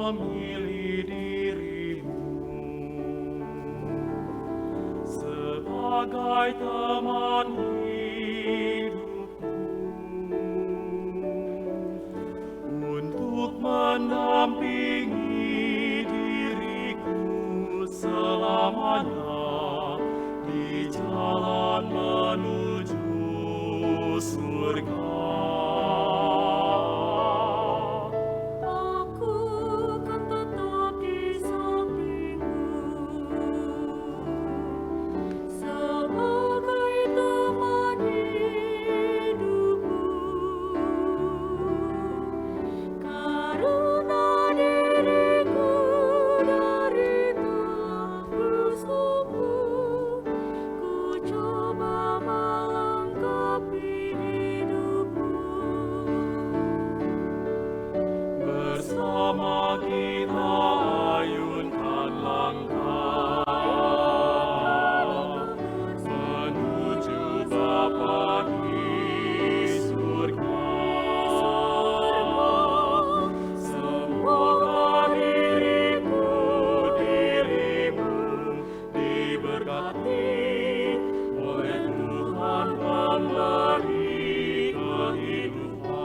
memilih dirimu sebagai teman hidupku untuk mendampingi diriku selamanya di jalan menuju surga. Bersama kita ayunkan langkah menuju Bapa di surga. Semoga dirimu diberkati oleh Tuhan pemberi kehidupan.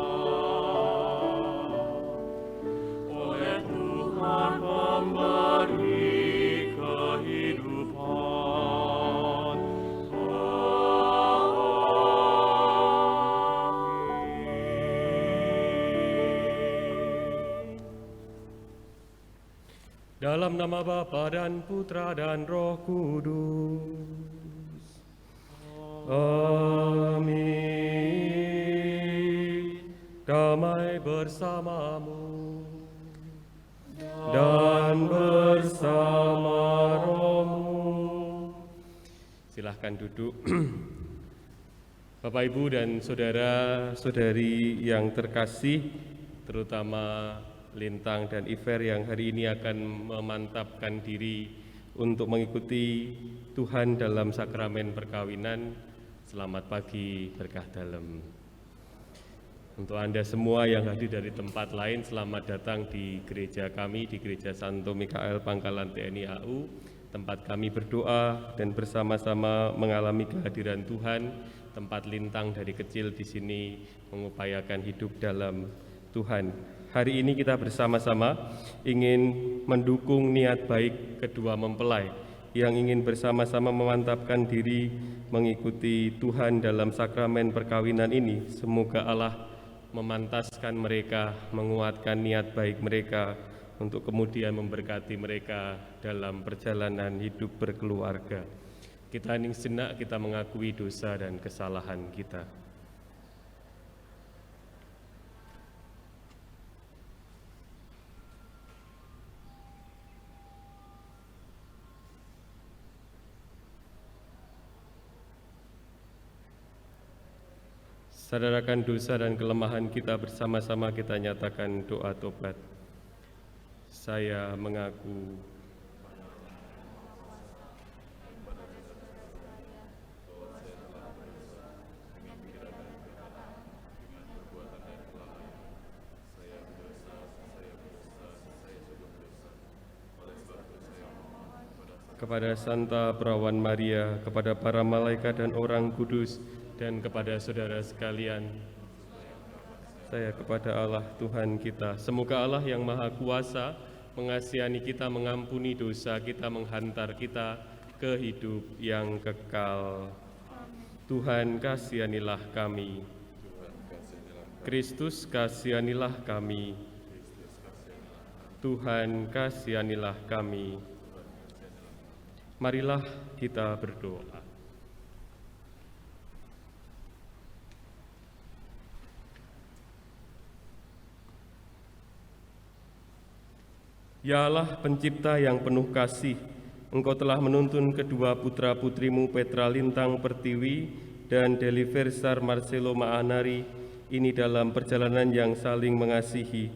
Oleh Tuhan pemberi kehidupan. Amin. Dalam nama Bapa dan Putra dan Roh Kudus. Amin. Damai bersamamu dan bersama rohmu. Silahkan duduk. Bapak, Ibu, dan saudara-saudari yang terkasih, terutama Lintang dan Iver yang hari ini akan memantapkan diri untuk mengikuti Tuhan dalam sakramen perkawinan. Selamat pagi, berkah dalam. Untuk Anda semua yang hadir dari tempat lain, selamat datang di gereja kami, di Gereja Santo Mikael Pangkalan TNI AU, tempat kami berdoa dan bersama-sama mengalami kehadiran Tuhan, tempat Lintang dari kecil di sini mengupayakan hidup dalam Tuhan. Hari ini kita bersama-sama ingin mendukung niat baik kedua mempelai yang ingin bersama-sama memantapkan diri mengikuti Tuhan dalam sakramen perkawinan ini. Semoga Allah memantaskan mereka, menguatkan niat baik mereka untuk kemudian memberkati mereka dalam perjalanan hidup berkeluarga. Kita hening sejenak, kita mengakui dosa dan kesalahan kita. Sadarakan dosa dan kelemahan kita, bersama-sama kita nyatakan doa tobat. Saya mengaku kepada Santa Perawan Maria, kepada para malaikat dan orang kudus, dan kepada saudara sekalian, saya kepada Allah Tuhan kita. Semoga Allah yang Maha Kuasa mengasihani kita, mengampuni dosa kita, menghantar kita ke hidup yang kekal. Tuhan, kasihanilah kami. Kristus, kasihanilah kami. Tuhan, kasihanilah kami. Marilah kita berdoa. Ya Allah, pencipta yang penuh kasih, Engkau telah menuntun kedua putra-putrimu Petra Lintang Pertiwi dan Deliver Sar Marcelo Maanari ini dalam perjalanan yang saling mengasihi.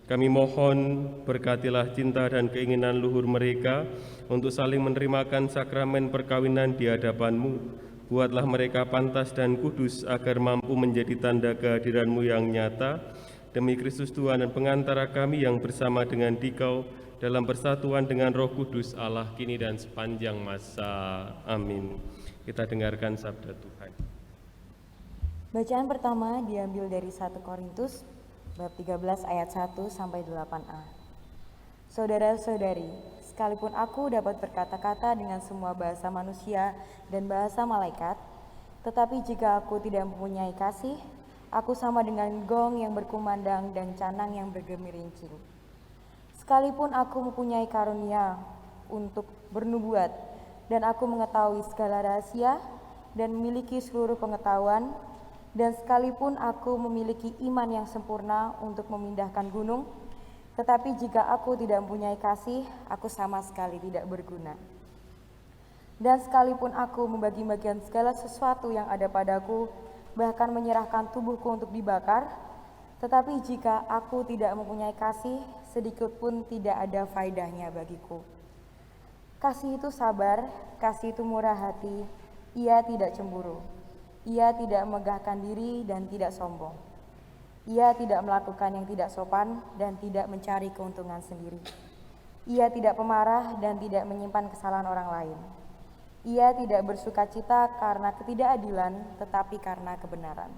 Kami mohon berkatilah cinta dan keinginan luhur mereka untuk saling menerimakan sakramen perkawinan di hadapan-Mu. Buatlah mereka pantas dan kudus agar mampu menjadi tanda kehadiran-Mu yang nyata demi Kristus Tuhan dan pengantara kami yang bersama dengan Dikau dalam persatuan dengan Roh Kudus Allah kini dan sepanjang masa. Amin. Kita dengarkan sabda Tuhan. Bacaan pertama diambil dari 1 Korintus bab 13 ayat 1 sampai 8a. Saudara-saudari, sekalipun aku dapat berkata-kata dengan semua bahasa manusia dan bahasa malaikat, tetapi jika aku tidak mempunyai kasih, aku sama dengan gong yang berkumandang dan canang yang bergemirincing. Sekalipun aku mempunyai karunia untuk bernubuat, dan aku mengetahui segala rahasia dan memiliki seluruh pengetahuan, dan sekalipun aku memiliki iman yang sempurna untuk memindahkan gunung, tetapi jika aku tidak mempunyai kasih, aku sama sekali tidak berguna. Dan sekalipun aku membagi-bagikan segala sesuatu yang ada padaku, bahkan menyerahkan tubuhku untuk dibakar, tetapi jika aku tidak mempunyai kasih, sedikit pun tidak ada faedahnya bagiku. Kasih itu sabar, kasih itu murah hati, ia tidak cemburu. Ia tidak megahkan diri dan tidak sombong. Ia tidak melakukan yang tidak sopan dan tidak mencari keuntungan sendiri. Ia tidak pemarah dan tidak menyimpan kesalahan orang lain. Ia tidak bersukacita karena ketidakadilan, tetapi karena kebenaran.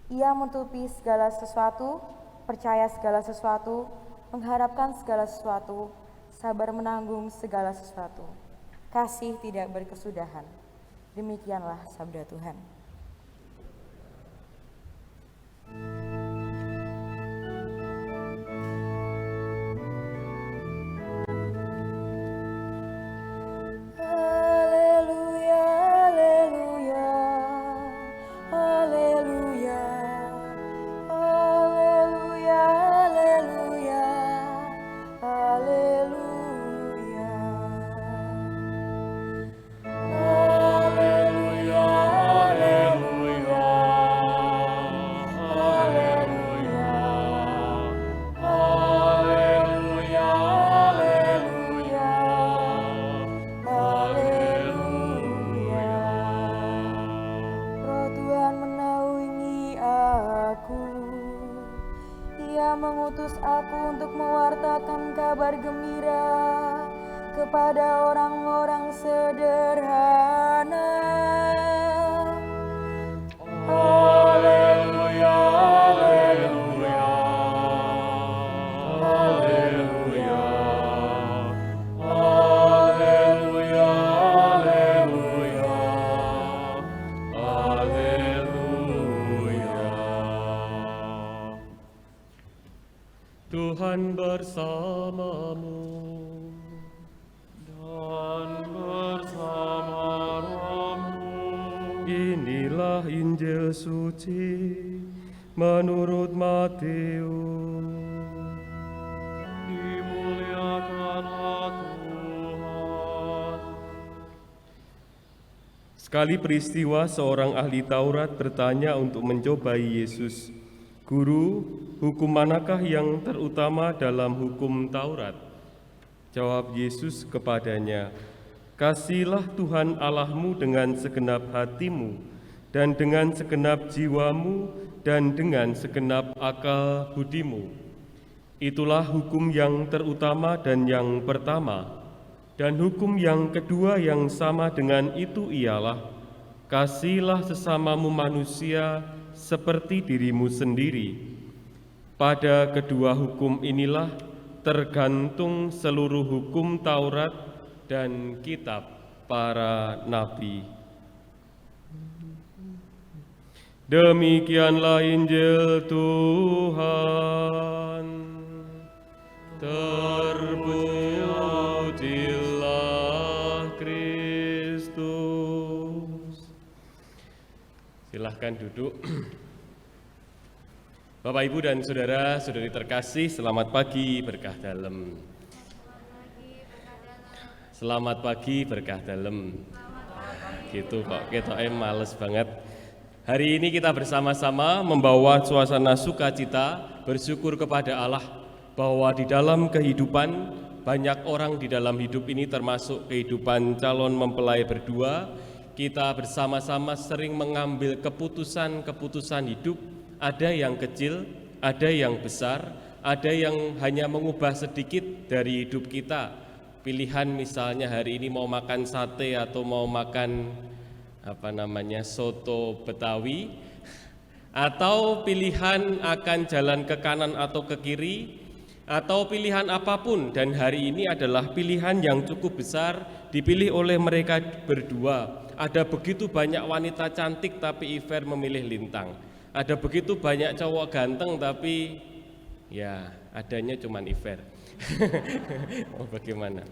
Ia menutupi segala sesuatu, percaya segala sesuatu, mengharapkan segala sesuatu, sabar menanggung segala sesuatu. Kasih tidak berkesudahan. Demikianlah sabda Tuhan. Haleluya, haleluya, haleluya, haleluya, haleluya, haleluya. Mengutus aku untuk mewartakan kabar gembira kepada orang-orang sederhana. Haleluya, haleluya, haleluya, haleluya, haleluya, haleluya. Tuhan bersamamu Dan bersama rohmu. Inilah Injil suci menurut Matius. Dimuliakanlah Tuhan. Sekali peristiwa seorang ahli Taurat bertanya untuk mencobai Yesus, "Guru, hukum manakah yang terutama dalam hukum Taurat?" Jawab Yesus kepadanya, "Kasihilah Tuhan Allahmu dengan segenap hatimu, dan dengan segenap jiwamu, dan dengan segenap akal budimu. Itulah hukum yang terutama dan yang pertama. Dan hukum yang kedua yang sama dengan itu ialah, kasihilah sesamamu manusia seperti dirimu sendiri. Pada kedua hukum inilah tergantung seluruh hukum Taurat dan kitab para nabi." Demikianlah Injil Tuhan. Terpujilah Kristus. Silahkan duduk. Bapak, Ibu, dan saudara-saudari terkasih, selamat pagi berkah dalem. Selamat pagi berkah dalem. Gitu kok, ketoknya males banget. Hari ini kita bersama-sama membawa suasana sukacita, bersyukur kepada Allah bahwa di dalam kehidupan banyak orang di dalam hidup ini, termasuk kehidupan calon mempelai berdua, kita bersama-sama sering mengambil keputusan-keputusan hidup. Ada yang kecil, ada yang besar, ada yang hanya mengubah sedikit dari hidup kita. Pilihan misalnya hari ini mau makan sate atau mau makan soto Betawi, atau pilihan akan jalan ke kanan atau ke kiri, atau pilihan apapun. Dan hari ini adalah pilihan yang cukup besar, dipilih oleh mereka berdua. Ada begitu banyak wanita cantik tapi Iver memilih Lintang. Ada begitu banyak cowok ganteng tapi ya adanya cuman Iver. Oh, bagaimana?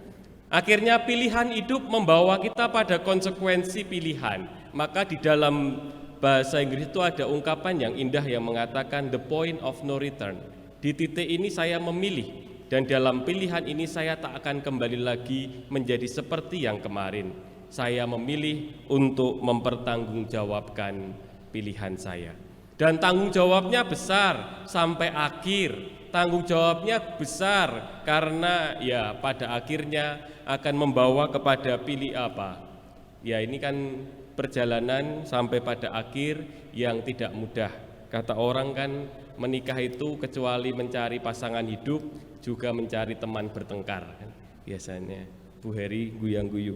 Akhirnya pilihan hidup membawa kita pada konsekuensi pilihan. Maka di dalam bahasa Inggris itu ada ungkapan yang indah yang mengatakan the point of no return. Di titik ini saya memilih, dan dalam pilihan ini saya tak akan kembali lagi menjadi seperti yang kemarin. Saya memilih untuk mempertanggungjawabkan pilihan saya. Dan tanggung jawabnya besar sampai akhir. Tanggung jawabnya besar karena ya pada akhirnya akan membawa kepada pilih apa. Ya ini kan perjalanan sampai pada akhir yang tidak mudah. Kata orang kan menikah itu kecuali mencari pasangan hidup juga mencari teman bertengkar kan? Biasanya Bu Heri guyang-guyu.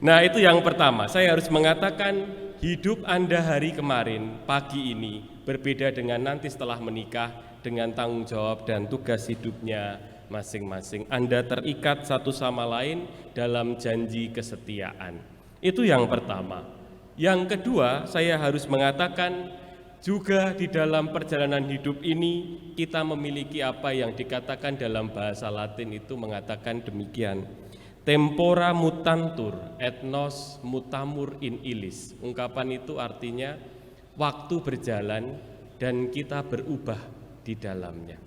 Nah itu yang pertama, saya harus mengatakan hidup Anda hari kemarin, pagi ini berbeda dengan nanti setelah menikah, dengan tanggung jawab dan tugas hidupnya masing-masing. Anda terikat satu sama lain dalam janji kesetiaan. Itu yang pertama. Yang kedua, saya harus mengatakan juga di dalam perjalanan hidup ini kita memiliki apa yang dikatakan dalam bahasa Latin itu mengatakan demikian. Tempora mutantur et nos mutamur in illis. Ungkapan itu artinya waktu berjalan dan kita berubah di dalamnya.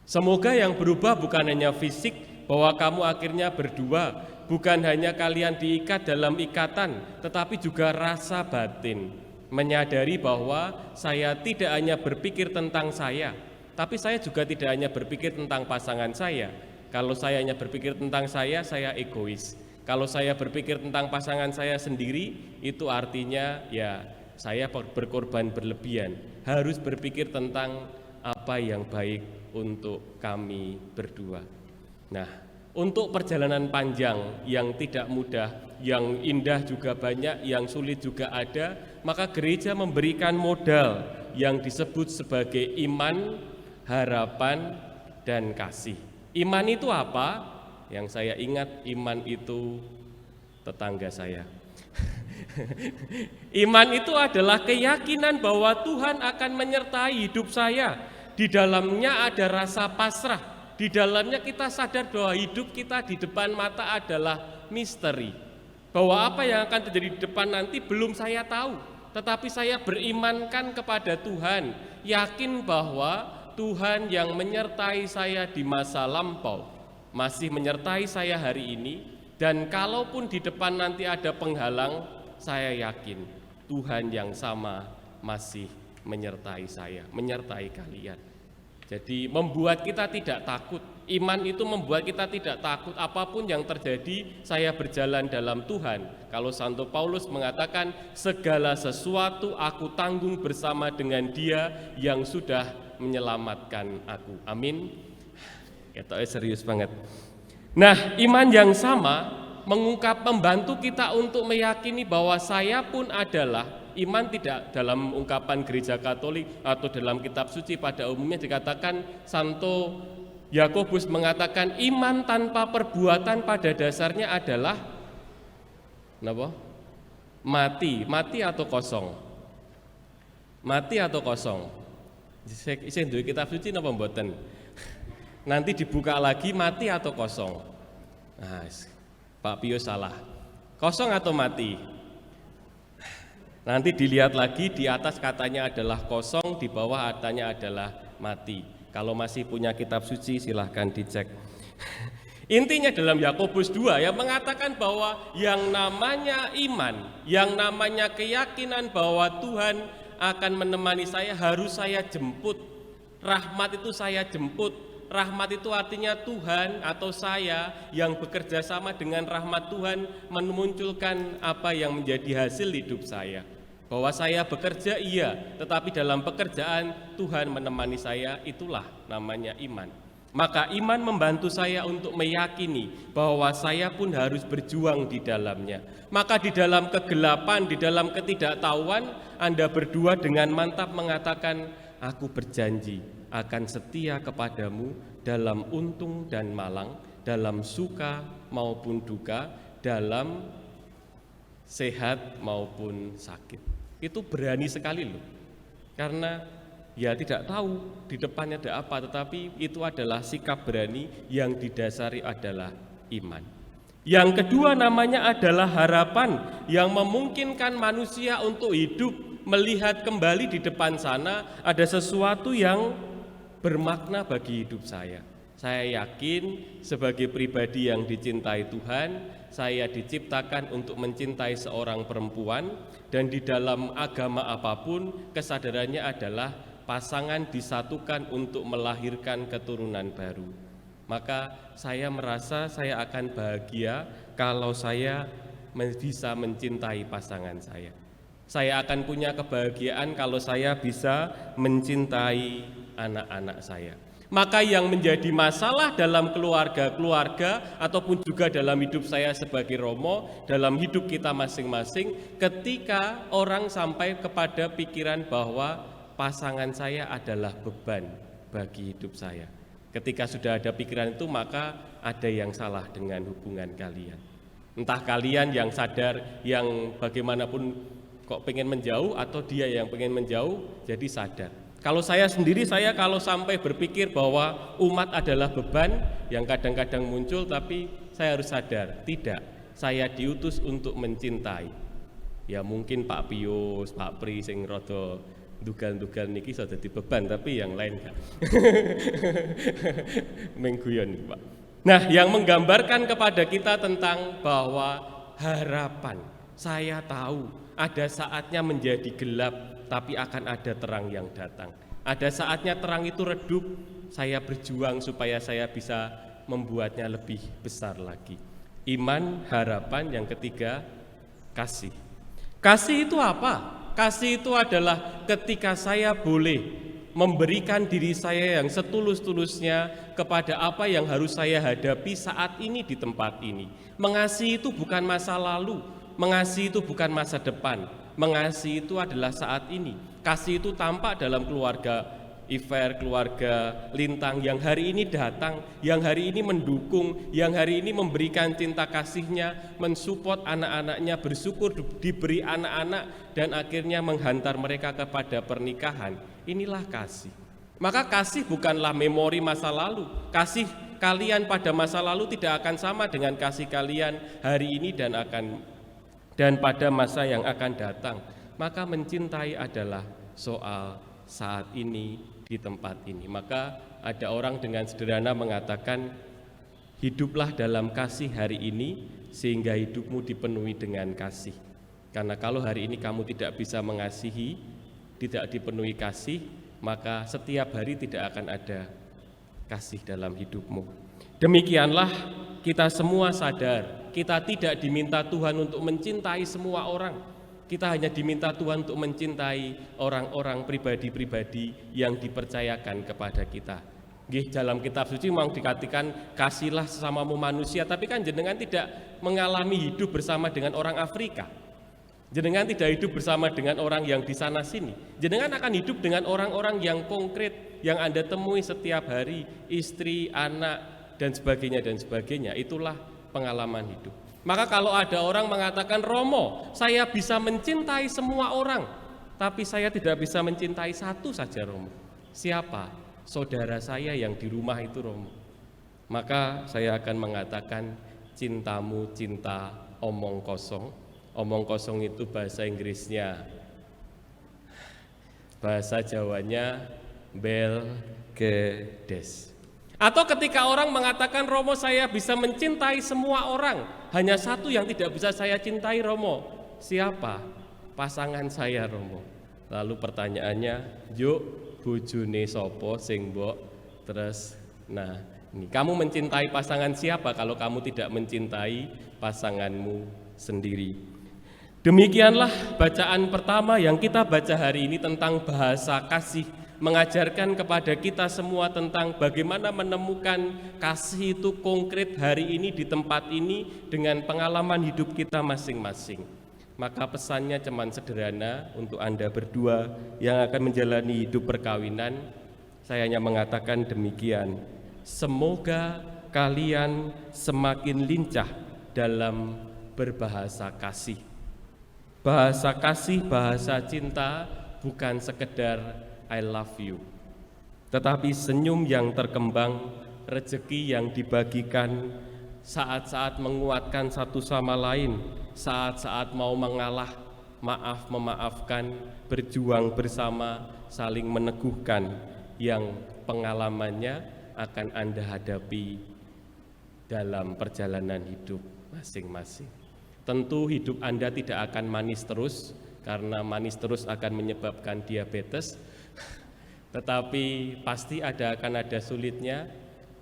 Semoga yang berubah bukan hanya fisik, bahwa kamu akhirnya berdua, bukan hanya kalian diikat dalam ikatan, tetapi juga rasa batin. Menyadari bahwa saya tidak hanya berpikir tentang saya, tapi saya juga tidak hanya berpikir tentang pasangan saya. Kalau saya hanya berpikir tentang saya egois. Kalau saya berpikir tentang pasangan saya sendiri, itu artinya ya saya berkorban berlebihan. Harus berpikir tentang apa yang baik untuk kami berdua. Nah, untuk perjalanan panjang yang tidak mudah, yang indah juga banyak, yang sulit juga ada, maka gereja memberikan modal yang disebut sebagai iman, harapan, dan kasih. Iman itu apa? Yang saya ingat, iman itu tetangga saya. Iman itu adalah keyakinan bahwa Tuhan akan menyertai hidup saya. Di dalamnya ada rasa pasrah. Di dalamnya kita sadar bahwa hidup kita di depan mata adalah misteri. Bahwa apa yang akan terjadi di depan nanti belum saya tahu. Tetapi saya berimankan kepada Tuhan. Yakin bahwa Tuhan yang menyertai saya di masa lampau masih menyertai saya hari ini. Dan kalaupun di depan nanti ada penghalang, saya yakin Tuhan yang sama masih menyertai saya, menyertai kalian. Jadi membuat kita tidak takut. Iman itu membuat kita tidak takut apapun yang terjadi, saya berjalan dalam Tuhan. Kalau Santo Paulus mengatakan segala sesuatu aku tanggung bersama dengan Dia yang sudah menyelamatkan aku. Amin. Ketoknya serius banget. Nah, iman yang sama membantu kita untuk meyakini bahwa saya pun adalah iman. Tidak dalam ungkapan gereja Katolik atau dalam kitab suci pada umumnya dikatakan, Santo Yakobus mengatakan iman tanpa perbuatan pada dasarnya adalah apa? Mati atau kosong. Mati atau kosong. Saya duwe kitab suci napa mboten? Nanti dibuka lagi mati atau kosong. Nah, Pak Pio salah. Kosong atau mati? Nanti dilihat lagi, di atas katanya adalah kosong, di bawah katanya adalah mati. Kalau masih punya kitab suci silahkan dicek. Intinya dalam Yakobus 2 yang mengatakan bahwa yang namanya iman, yang namanya keyakinan bahwa Tuhan akan menemani saya harus saya jemput. Rahmat itu saya jemput. Rahmat itu artinya Tuhan atau saya yang bekerja sama dengan rahmat Tuhan memunculkan apa yang menjadi hasil hidup saya. Bahwa saya bekerja iya, tetapi dalam pekerjaan Tuhan menemani saya, itulah namanya iman. Maka iman membantu saya untuk meyakini bahwa saya pun harus berjuang di dalamnya. Maka di dalam kegelapan, di dalam ketidaktahuan, Anda berdua dengan mantap mengatakan, aku berjanji akan setia kepadamu dalam untung dan malang, dalam suka maupun duka, dalam sehat maupun sakit. Itu berani sekali loh, karena ya tidak tahu di depannya ada apa, tetapi itu adalah sikap berani yang didasari adalah iman. Yang kedua namanya adalah harapan yang memungkinkan manusia untuk hidup, melihat kembali di depan sana ada sesuatu yang bermakna bagi hidup saya. Saya yakin sebagai pribadi yang dicintai Tuhan, saya diciptakan untuk mencintai seorang perempuan, dan di dalam agama apapun kesadarannya adalah pasangan disatukan untuk melahirkan keturunan baru. Maka saya merasa saya akan bahagia kalau saya bisa mencintai pasangan saya. Saya akan punya kebahagiaan kalau saya bisa mencintai anak-anak saya. Maka yang menjadi masalah dalam keluarga-keluarga ataupun juga dalam hidup saya sebagai Romo, dalam hidup kita masing-masing, ketika orang sampai kepada pikiran bahwa pasangan saya adalah beban bagi hidup saya. Ketika sudah ada pikiran itu, maka ada yang salah dengan hubungan kalian. Entah kalian yang sadar, yang bagaimanapun kok pengen menjauh, atau dia yang pengen menjauh, jadi sadar. Kalau saya sendiri, saya kalau sampai berpikir bahwa umat adalah beban yang kadang-kadang muncul, tapi saya harus sadar, tidak, saya diutus untuk mencintai. Ya mungkin Pak Pius, Pak Pri sing rada dugal-dugal niki sudah dadi beban, tapi yang lain kan. Mengguyon Pak. Nah, yang menggambarkan kepada kita tentang bahwa harapan, saya tahu ada saatnya menjadi gelap, tapi akan ada terang yang datang. Ada saatnya terang itu redup, saya berjuang supaya saya bisa membuatnya lebih besar lagi. Iman, harapan, yang ketiga, kasih. Kasih itu apa? Kasih itu adalah ketika saya boleh memberikan diri saya yang setulus-tulusnya kepada apa yang harus saya hadapi saat ini di tempat ini. Mengasihi itu bukan masa lalu, mengasihi itu bukan masa depan. Mengasihi itu adalah saat ini. Kasih itu tampak dalam keluarga Iver, keluarga Lintang yang hari ini datang, yang hari ini mendukung, yang hari ini memberikan cinta kasihnya, mensupport anak-anaknya, bersyukur diberi anak-anak, dan akhirnya menghantar mereka kepada pernikahan. Inilah kasih. Maka kasih bukanlah memori masa lalu. Kasih kalian pada masa lalu tidak akan sama dengan kasih kalian hari ini dan pada masa yang akan datang. Maka mencintai adalah soal saat ini di tempat ini. Maka ada orang dengan sederhana mengatakan, hiduplah dalam kasih hari ini sehingga hidupmu dipenuhi dengan kasih. Karena kalau hari ini kamu tidak bisa mengasihi, tidak dipenuhi kasih, maka setiap hari tidak akan ada kasih dalam hidupmu. Demikianlah kita semua sadar, kita tidak diminta Tuhan untuk mencintai semua orang. Kita hanya diminta Tuhan untuk mencintai orang-orang pribadi-pribadi yang dipercayakan kepada kita. Nggih, dalam kitab suci memang dikatakan kasihlah sesamamu manusia, tapi kan jenengan tidak mengalami hidup bersama dengan orang Afrika. Jenengan tidak hidup bersama dengan orang yang di sana sini. Jenengan akan hidup dengan orang-orang yang konkret yang Anda temui setiap hari, istri, anak, dan sebagainya dan sebagainya. Itulah pengalaman hidup. Maka kalau ada orang mengatakan, Romo, saya bisa mencintai semua orang, tapi saya tidak bisa mencintai satu saja, Romo. Siapa? Saudara saya yang di rumah itu, Romo. Maka saya akan mengatakan, cintamu cinta omong kosong. Omong kosong itu bahasa Inggrisnya, bahasa Jawanya belgedes. Atau ketika orang mengatakan, Romo, saya bisa mencintai semua orang, hanya satu yang tidak bisa saya cintai, Romo. Siapa? Pasangan saya, Romo. Lalu pertanyaannya, yuk bojone sopo sing mbok? Terus, nah, ini kamu mencintai pasangan siapa kalau kamu tidak mencintai pasanganmu sendiri? Demikianlah bacaan pertama yang kita baca hari ini tentang bahasa kasih, mengajarkan kepada kita semua tentang bagaimana menemukan kasih itu konkret hari ini di tempat ini dengan pengalaman hidup kita masing-masing. Maka pesannya cuman sederhana untuk Anda berdua yang akan menjalani hidup perkawinan. Saya hanya mengatakan demikian. Semoga kalian semakin lincah dalam berbahasa kasih. Bahasa kasih, bahasa cinta bukan sekedar I love you, tetapi senyum yang terkembang, rezeki yang dibagikan, saat-saat menguatkan satu sama lain, saat-saat mau mengalah, maaf memaafkan, berjuang bersama, saling meneguhkan, yang pengalamannya akan Anda hadapi dalam perjalanan hidup masing-masing. Tentu hidup Anda tidak akan manis terus, karena manis terus akan menyebabkan diabetes, tetapi pasti akan ada sulitnya.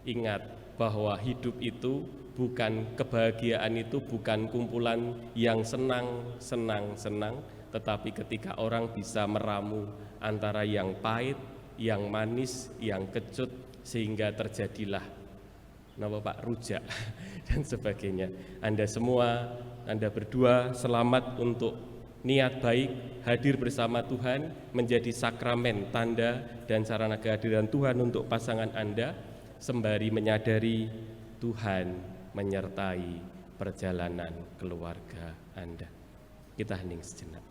Ingat bahwa hidup itu bukan, kebahagiaan itu bukan kumpulan yang senang, tetapi ketika orang bisa meramu antara yang pahit, yang manis, yang kecut, sehingga terjadilah rujak dan sebagainya. Anda semua, Anda berdua selamat untuk niat baik hadir bersama Tuhan, menjadi sakramen, tanda dan sarana kehadiran Tuhan untuk pasangan Anda, sembari menyadari Tuhan menyertai perjalanan keluarga Anda. Kita hening sejenak.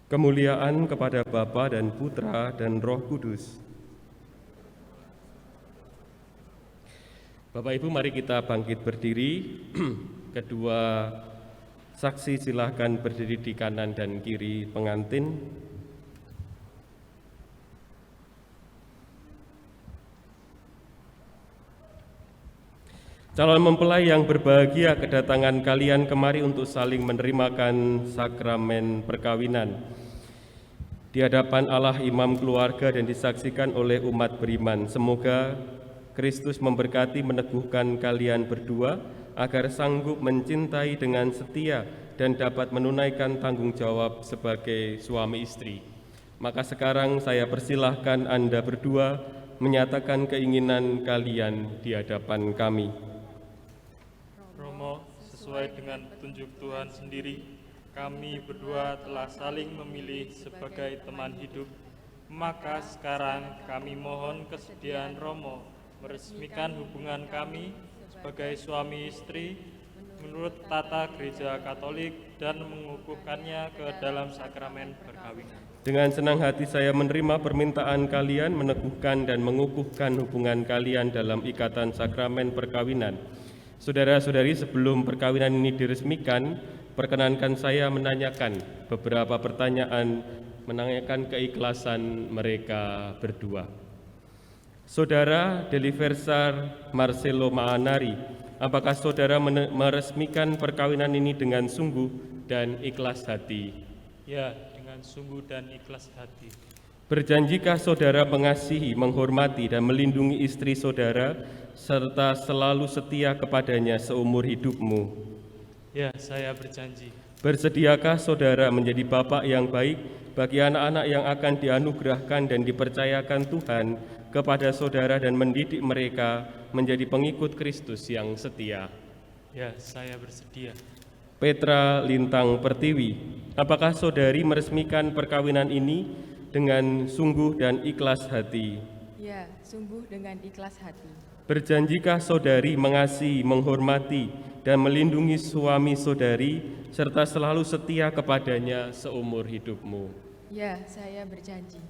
Kemuliaan kepada Bapa dan Putra dan Roh Kudus. Bapak Ibu, mari kita bangkit berdiri. Kedua saksi silahkan berdiri di kanan dan kiri pengantin. Calon mempelai yang berbahagia, kedatangan kalian kemari untuk saling menerimakan sakramen perkawinan di hadapan Allah Imam keluarga dan disaksikan oleh umat beriman. Semoga Kristus memberkati meneguhkan kalian berdua agar sanggup mencintai dengan setia dan dapat menunaikan tanggung jawab sebagai suami istri. Maka sekarang saya persilahkan Anda berdua menyatakan keinginan kalian di hadapan kami. Romo, sesuai dengan petunjuk Tuhan sendiri, kami berdua telah saling memilih sebagai teman hidup. Maka sekarang kami mohon kesediaan Romo meresmikan hubungan kami sebagai suami istri menurut tata Gereja Katolik dan mengukuhkannya ke dalam sakramen perkawinan. Dengan senang hati saya menerima permintaan kalian meneguhkan dan mengukuhkan hubungan kalian dalam ikatan sakramen perkawinan. Saudara-saudari, sebelum perkawinan ini diresmikan, perkenankan saya menanyakan beberapa pertanyaan, menanyakan keikhlasan mereka berdua. Saudara Deliversar Marcelo Maanari, apakah saudara meresmikan perkawinan ini dengan sungguh dan ikhlas hati? Ya, dengan sungguh dan ikhlas hati. Berjanjikah saudara mengasihi, menghormati, dan melindungi istri saudara, serta selalu setia kepadanya seumur hidupmu? Ya, saya berjanji. Bersediakah saudara menjadi bapak yang baik bagi anak-anak yang akan dianugerahkan dan dipercayakan Tuhan kepada saudara dan mendidik mereka menjadi pengikut Kristus yang setia? Ya, saya bersedia. Petra Lintang Pertiwi, apakah saudari meresmikan perkawinan ini dengan sungguh dan ikhlas hati? Ya, sungguh dengan ikhlas hati. Berjanjikah saudari mengasihi, menghormati, dan melindungi suami saudari, serta selalu setia kepadanya seumur hidupmu? Ya, saya berjanji.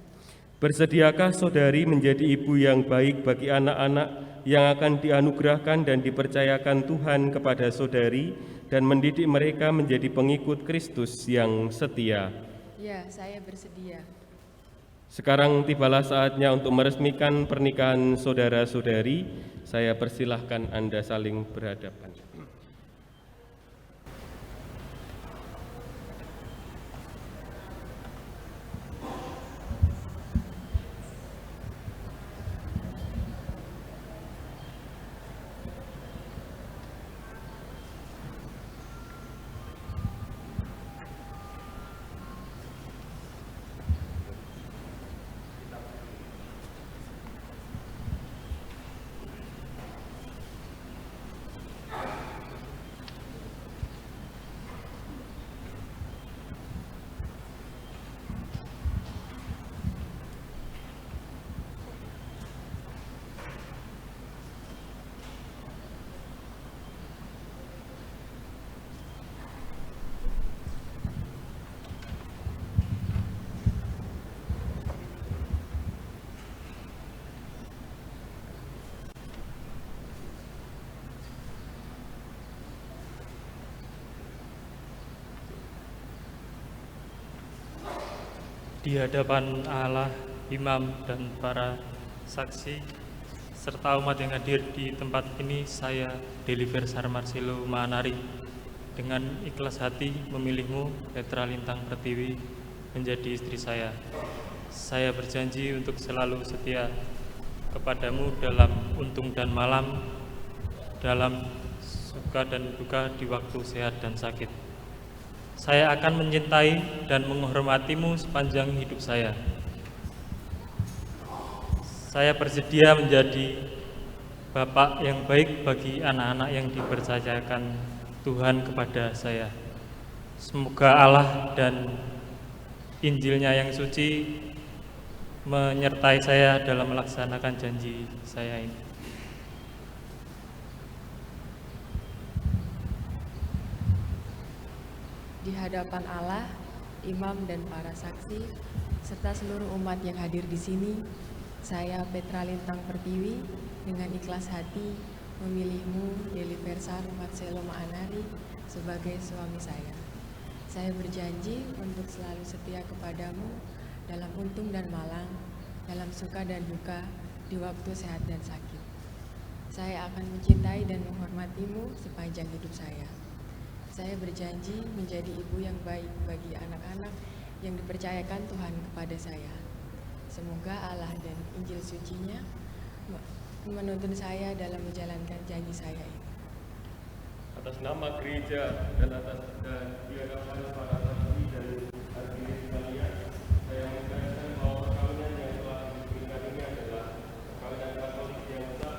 Bersediakah saudari menjadi ibu yang baik bagi anak-anak yang akan dianugerahkan dan dipercayakan Tuhan kepada saudari, dan mendidik mereka menjadi pengikut Kristus yang setia? Ya, saya bersedia. Sekarang tibalah saatnya untuk meresmikan pernikahan saudara-saudari. Saya persilahkan Anda saling berhadapan. Di hadapan Allah, imam, dan para saksi, serta umat yang hadir di tempat ini, saya, Deliver Sar Marcelo Maanari, dengan ikhlas hati memilihmu, Petra Lintang Pertiwi, menjadi istri saya. Saya berjanji untuk selalu setia kepadamu dalam untung dan malam, dalam suka dan duka, di waktu sehat dan sakit. Saya akan mencintai dan menghormatimu sepanjang hidup saya. Saya bersedia menjadi bapak yang baik bagi anak-anak yang dipercayakan Tuhan kepada saya. Semoga Allah dan Injilnya yang suci menyertai saya dalam melaksanakan janji saya ini. Di hadapan Allah, imam dan para saksi, serta seluruh umat yang hadir di sini, saya Petra Lintang Pertiwi dengan ikhlas hati memilihmu, Deliver Sar Marcelo Maanari, sebagai suami saya. Saya berjanji untuk selalu setia kepadamu dalam untung dan malang, dalam suka dan duka, di waktu sehat dan sakit. Saya akan mencintai dan menghormatimu sepanjang hidup saya. Saya berjanji menjadi ibu yang baik bagi anak-anak yang dipercayakan Tuhan kepada saya. Semoga Allah dan Injil sucinya menuntun saya dalam menjalankan janji saya ini. Atas nama gereja dan atas di hadapan para saksi dan hadirin sekalian, saya menegaskan bahwa perkawinan yang telah diberikan ini adalah perkawinan Katolik yang sah.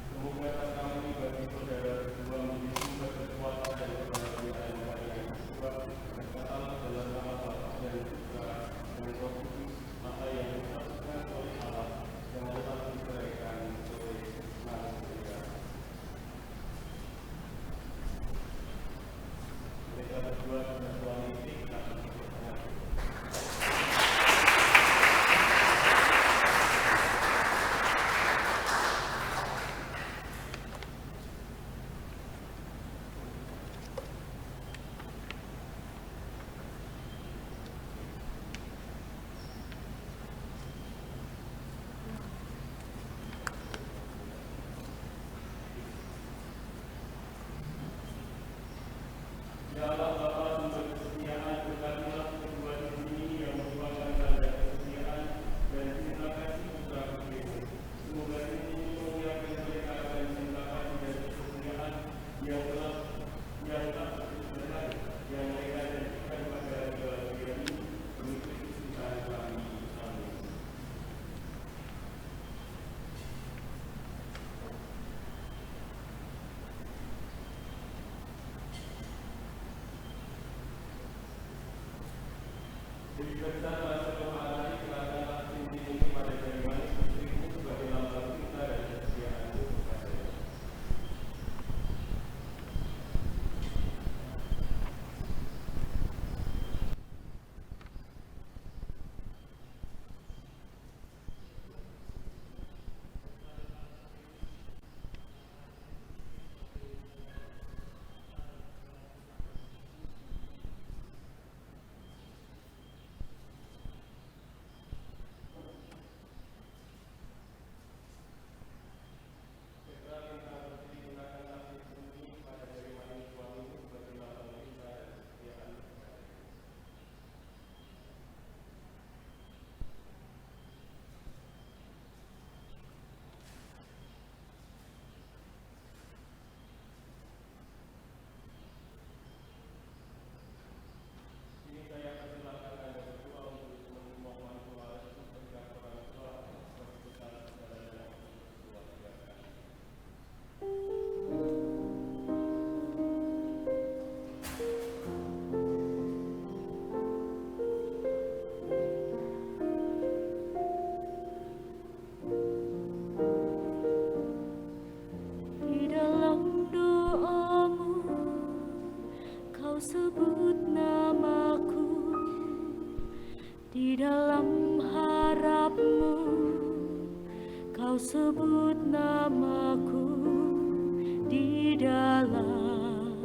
Semoga kami bagi saudara berdua menjadi sumber kekuatan dan kebahagiaan bagi yang kedua, berkatalah dalam nama Bapa dan Putra dan Roh Kudus, maka yang disatukan oleh Allah yang telah diceraikan oleh manusia. Mereka berdua sudah suami istri akan berpasangan. Ya Allah Bapa sumber kesetiaan, berkatilah kedua di sini yang merupakan tanda kesetiaan dan cinta kasih putra putri. Semoga ini memuliakan mereka dan cinta kasih dan kesetiaan yang tak berkesudahan yang mereka janjikan pada kedua ini mengikuti kesukaan kami. Amin. dalam harapmu, kau sebut namaku di dalam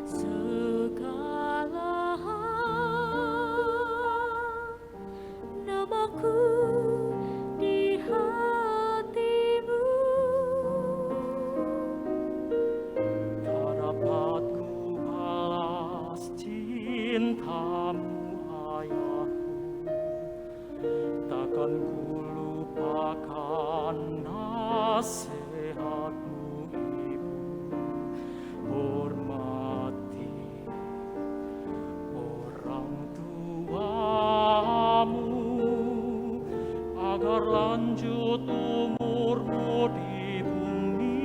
segala hal. Namaku di hatimu, tak dapat ku balas cintamu ayahku, takkan ku lupakan nasihatmu ibu. Hormati orang tuamu agar lanjut umurmu di bumi.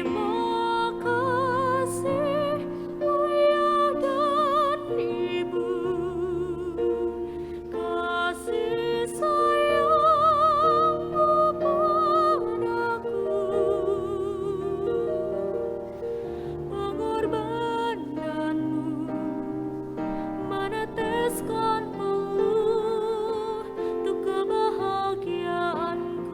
terima kasih ayah dan ibu, kasih sayangmu padaku, pengorbananmu meneteskan peluh untuk kebahagiaanku.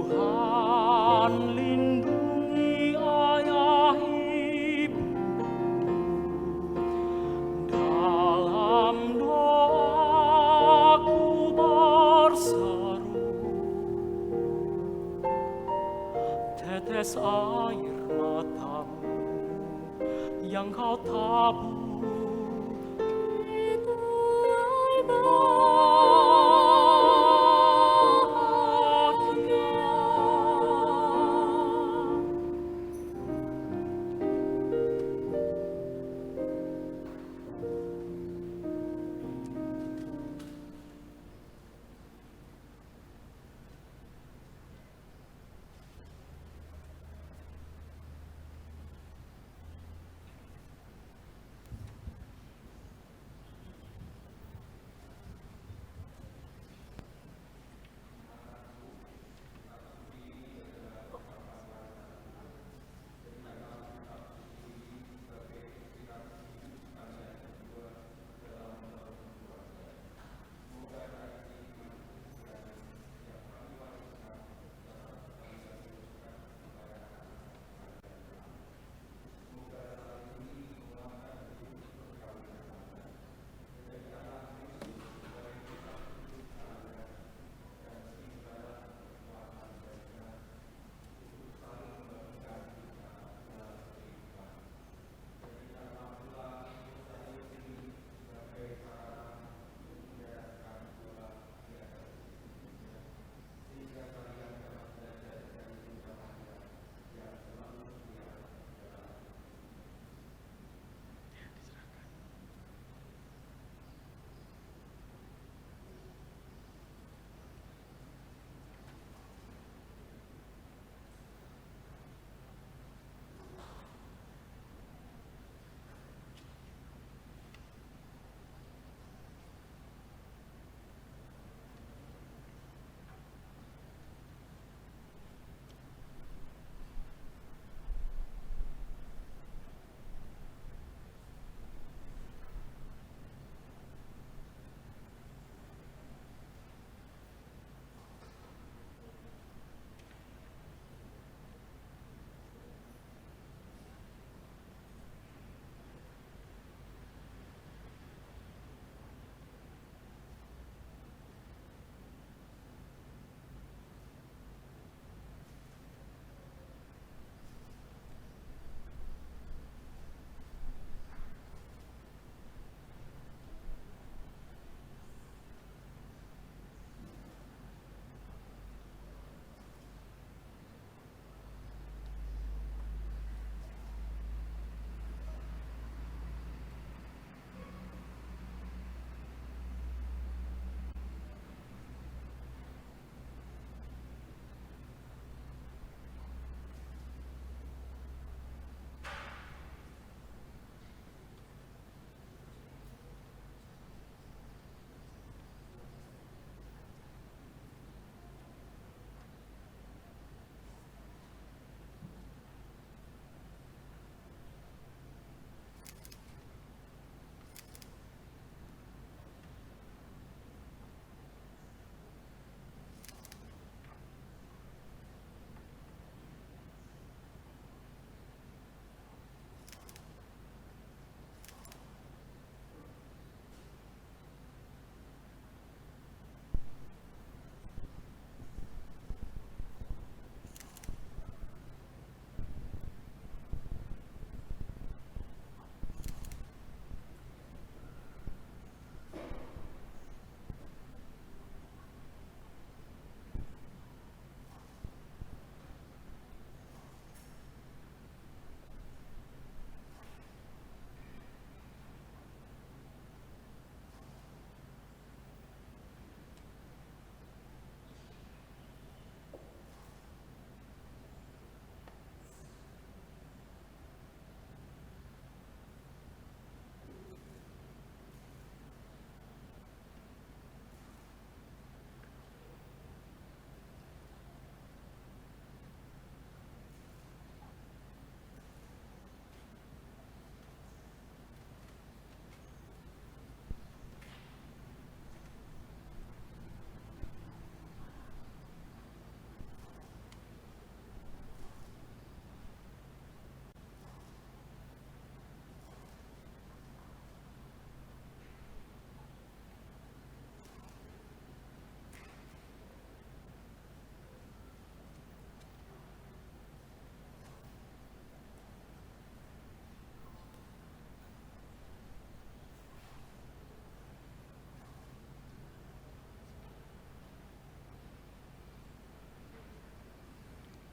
Tuhan lindungi ayah ibu, dalam doaku berseru, tetes air matamu yang kau tabur Itulah bahagia.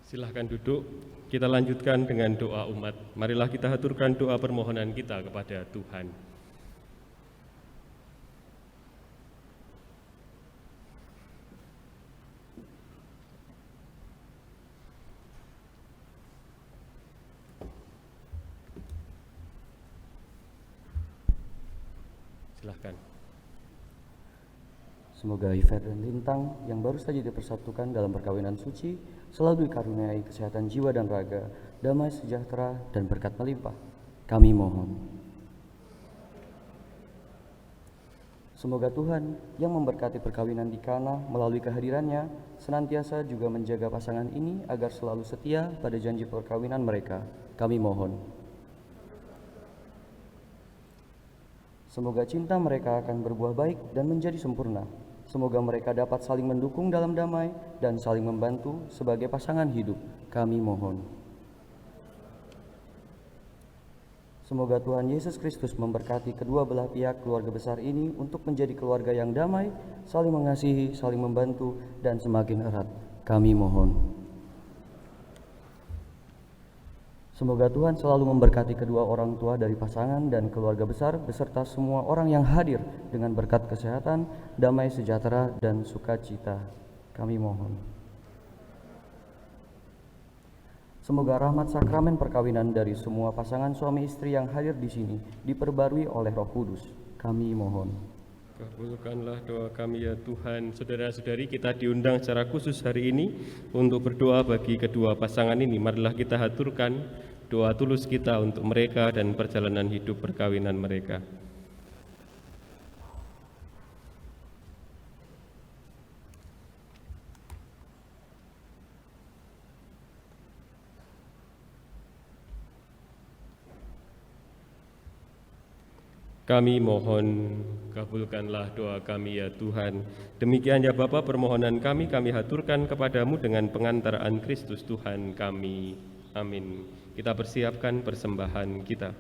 Silahkan duduk. Kita lanjutkan dengan doa umat. Marilah kita haturkan doa permohonan kita kepada Tuhan. Silahkan. Semoga Iver dan Lintang yang baru saja dipersatukan dalam perkawinan suci selalu dikaruniai kesehatan jiwa dan raga, damai sejahtera dan berkat melimpah. Kami mohon. Semoga Tuhan yang memberkati perkawinan di Kana melalui kehadirannya senantiasa juga menjaga pasangan ini agar selalu setia pada janji perkawinan mereka. Kami mohon. Semoga cinta mereka akan berbuah baik dan menjadi sempurna. Semoga mereka dapat saling mendukung dalam damai dan saling membantu sebagai pasangan hidup. Kami mohon. Semoga Tuhan Yesus Kristus memberkati kedua belah pihak keluarga besar ini untuk menjadi keluarga yang damai, saling mengasihi, saling membantu, dan semakin erat. Kami mohon. Semoga Tuhan selalu memberkati kedua orang tua dari pasangan dan keluarga besar beserta semua orang yang hadir dengan berkat kesehatan, damai sejahtera, dan sukacita. Kami mohon. Semoga rahmat sakramen perkawinan dari semua pasangan suami istri yang hadir di sini diperbarui oleh Roh Kudus. Kami mohon. Kabulkanlah doa kami ya Tuhan. Saudara-saudari, kita diundang secara khusus hari ini untuk berdoa bagi kedua pasangan ini. Marilah kita haturkan doa tulus kita untuk mereka dan perjalanan hidup perkawinan mereka. Kami mohon, kabulkanlah doa kami ya Tuhan. Demikian ya Bapa, permohonan kami haturkan kepadamu dengan pengantaraan Kristus Tuhan kami. Amin. Kita persiapkan persembahan kita.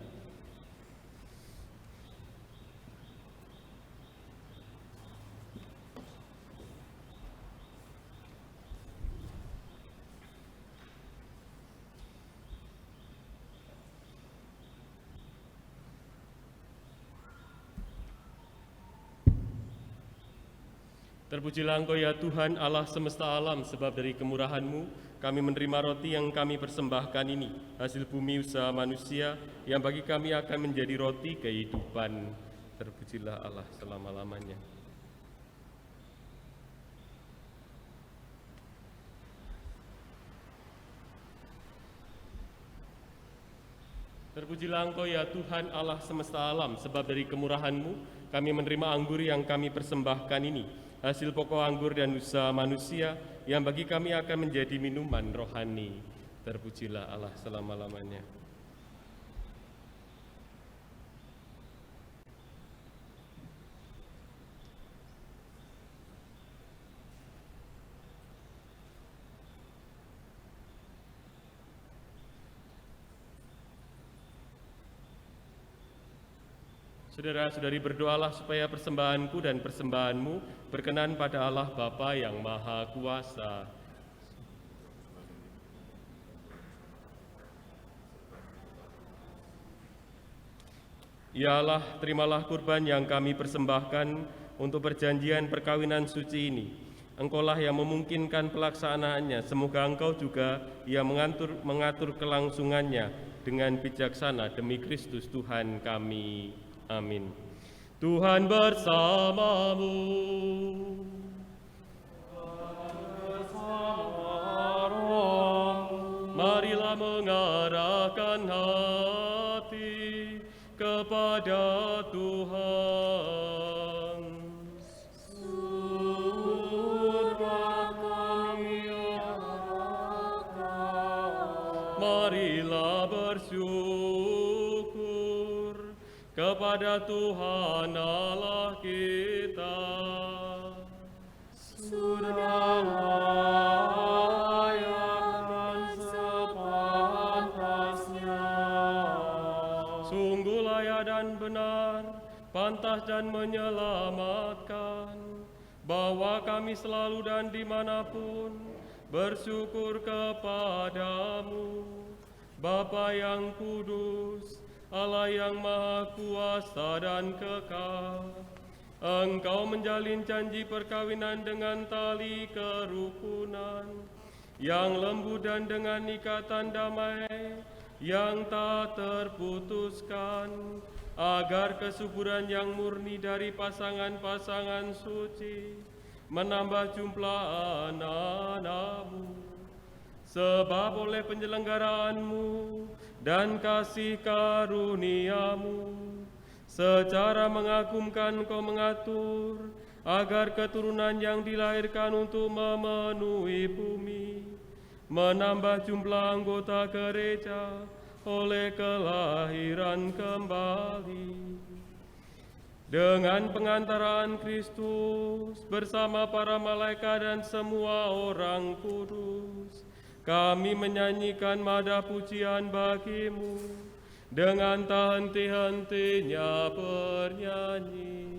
Terpujilah Engkau ya Tuhan Allah semesta alam, sebab dari kemurahan-Mu kami menerima roti yang kami persembahkan ini, hasil bumi usaha manusia yang bagi kami akan menjadi roti kehidupan. Terpujilah Allah selama-lamanya. Terpujilah Engkau ya Tuhan Allah semesta alam, sebab dari kemurahan-Mu kami menerima anggur yang kami persembahkan ini, hasil pokok anggur dan usaha manusia yang bagi kami akan menjadi minuman rohani. Terpujilah Allah selama-lamanya. Saudara-saudari, berdoalah supaya persembahanku dan persembahanmu berkenan pada Allah Bapa yang Maha Kuasa. Ya Allah, terimalah kurban yang kami persembahkan untuk perjanjian perkawinan suci ini. Engkaulah yang memungkinkan pelaksanaannya. Semoga Engkau juga yang mengatur kelangsungannya dengan bijaksana demi Kristus Tuhan kami. Amin. Tuhan bersamamu. Marilah mengarahkan hati kepada Tuhan. Surga kami harapkan. Marilah bersyukur kepada Tuhan Allah kita. Sudah layak dan sepantasnya. Sungguh layak dan benar, pantas dan menyelamatkan, bahwa kami selalu dan dimanapun bersyukur kepadamu, Bapa yang kudus, Allah yang maha kuasa dan kekal. Engkau menjalin janji perkawinan dengan tali kerukunan yang lembut dan dengan ikatan damai yang tak terputuskan, agar kesuburan yang murni dari pasangan-pasangan suci menambah jumlah anak-anakmu. Sebab oleh penyelenggaraanmu dan kasih karuniamu, secara mengagumkan Kau mengatur agar keturunan yang dilahirkan untuk memenuhi bumi menambah jumlah anggota gereja oleh kelahiran kembali. Dengan pengantaraan Kristus bersama para malaikat dan semua orang kudus, kami menyanyikan mada pujian bagimu dengan tak henti-hentinya bernyanyi.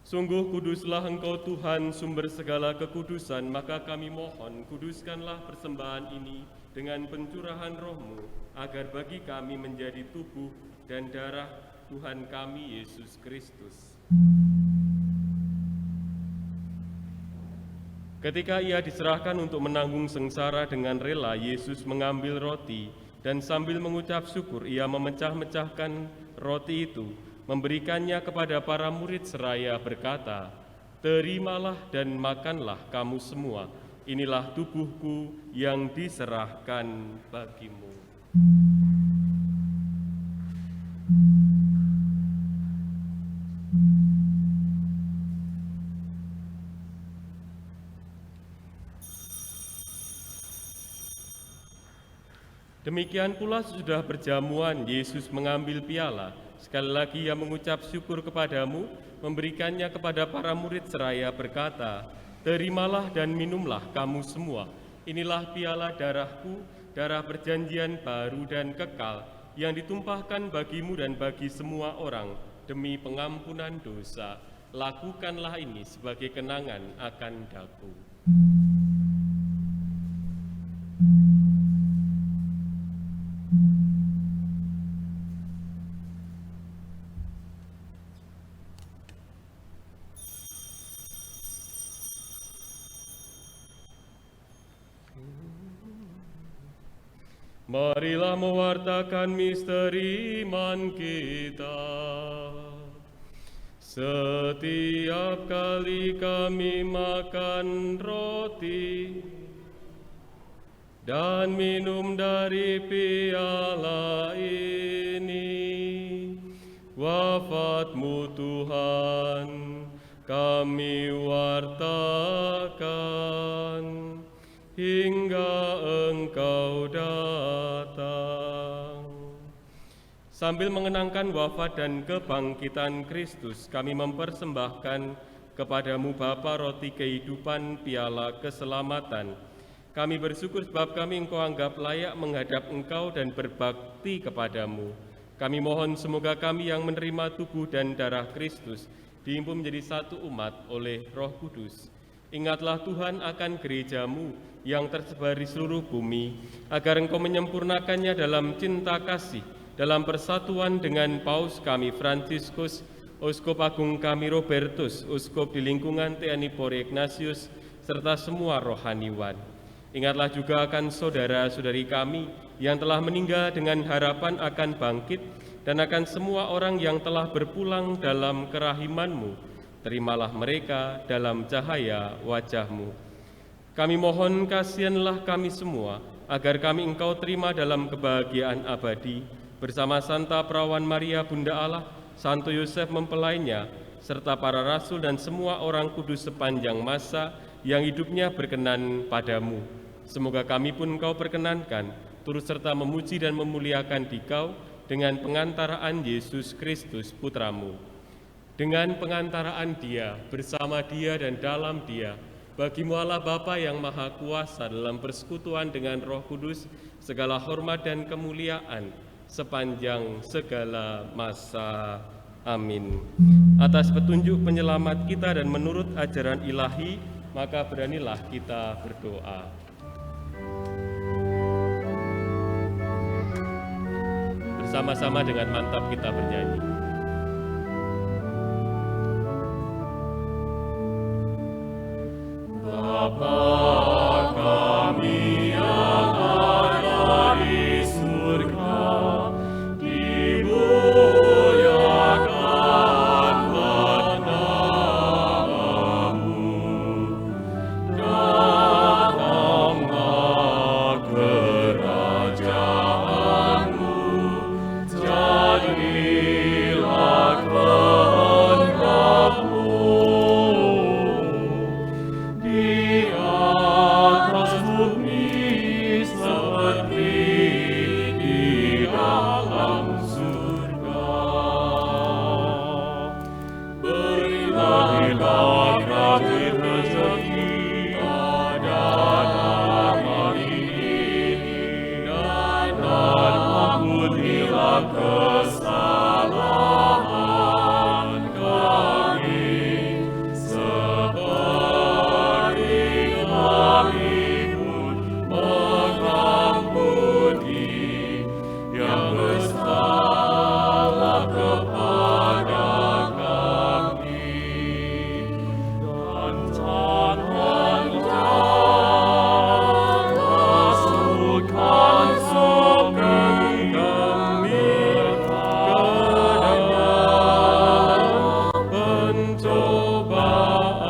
Sungguh kuduslah Engkau Tuhan, sumber segala kekudusan, maka kami mohon, kuduskanlah persembahan ini dengan pencurahan Roh-Mu, agar bagi kami menjadi tubuh dan darah Tuhan kami Yesus Kristus. Ketika Ia diserahkan untuk menanggung sengsara dengan rela, Yesus mengambil roti, dan sambil mengucap syukur, Ia memecah-mecahkan roti itu, memberikannya kepada para murid seraya berkata, "Terimalah dan makanlah kamu semua, inilah tubuhku yang diserahkan bagimu." Demikian pula sesudah perjamuan, Yesus mengambil piala. Sekali lagi Ia mengucap syukur kepadamu, memberikannya kepada para murid seraya berkata, "Terimalah dan minumlah kamu semua. Inilah piala darahku, darah perjanjian baru dan kekal, yang ditumpahkan bagimu dan bagi semua orang demi pengampunan dosa. Lakukanlah ini sebagai kenangan akan daku." Marilah mewartakan misteri iman kita. Setiap kali kami makan roti dan minum dari piala ini, wafat-Mu Tuhan kami wartakan hingga Engkau datang. Sambil mengenangkan wafat dan kebangkitan Kristus, kami mempersembahkan kepadamu Bapa roti kehidupan, piala keselamatan. Kami bersyukur sebab kami Engkau anggap layak menghadap Engkau dan berbakti kepadamu. Kami mohon semoga kami yang menerima tubuh dan darah Kristus dihimpun menjadi satu umat oleh Roh Kudus, Ingatlah Tuhan akan gerejamu yang tersebar di seluruh bumi, agar Engkau menyempurnakannya dalam cinta kasih, dalam persatuan dengan Paus kami Fransiskus, Uskup Agung kami Robertus, Uskup di lingkungan TNI Polri Ignatius, serta semua rohaniwan. Ingatlah juga akan saudara-saudari kami yang telah meninggal dengan harapan akan bangkit, dan akan semua orang yang telah berpulang dalam kerahiman-Mu. Terimalah mereka dalam cahaya wajah-Mu. Kami mohon kasihanlah kami semua, agar kami Engkau terima dalam kebahagiaan abadi, bersama Santa Perawan Maria Bunda Allah, Santo Yosef mempelainya, serta para rasul dan semua orang kudus sepanjang masa yang hidupnya berkenan padamu. Semoga kami pun Engkau perkenankan, turut serta memuji dan memuliakan Dikau dengan pengantaraan Yesus Kristus Putramu. Dengan pengantaraan Dia, bersama Dia dan dalam Dia, bagi-Mu Allah Bapa yang Maha Kuasa dalam persekutuan dengan Roh Kudus, segala hormat dan kemuliaan sepanjang segala masa. Amin. Atas petunjuk penyelamat kita dan menurut ajaran ilahi, maka beranilah kita berdoa. Bersama-sama dengan mantap kita bernyanyi. Bapa kami yang ada di surga, dimuliakanlah nama-Mu. Datanglah kerajaan-Mu, jadilah kehendak-Mu di atas bumi seperti di dalam surga. Berilah kami rezeki pada hari ini, dan ampunilah kesalahan kami, seperti kami pun mengampuni yang bersalah kepada kami. Dan jangan masukkan kami ke dalam pencobaan,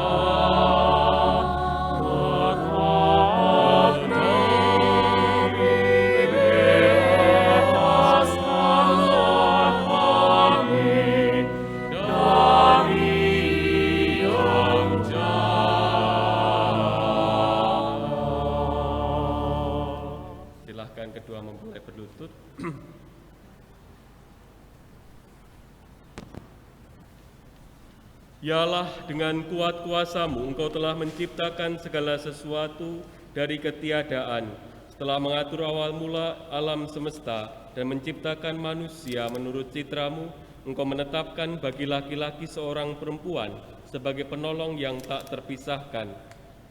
tetapi bebaskanlah kami dari yang jahat. Silahkan kedua mempelai berlutut. Ya Allah, dengan kuat kuasa-Mu, Engkau telah menciptakan segala sesuatu dari ketiadaan. Setelah mengatur awal mula alam semesta dan menciptakan manusia menurut citra-Mu, Engkau menetapkan bagi laki-laki seorang perempuan sebagai penolong yang tak terpisahkan.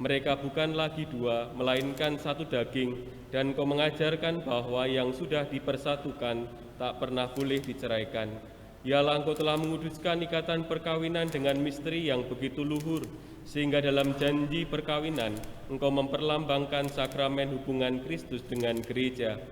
Mereka bukan lagi dua, melainkan satu daging, dan Engkau mengajarkan bahwa yang sudah dipersatukan tak pernah boleh diceraikan. Ya Allah, Engkau telah menguduskan ikatan perkawinan dengan misteri yang begitu luhur, sehingga dalam janji perkawinan Engkau memperlambangkan sakramen hubungan Kristus dengan gereja.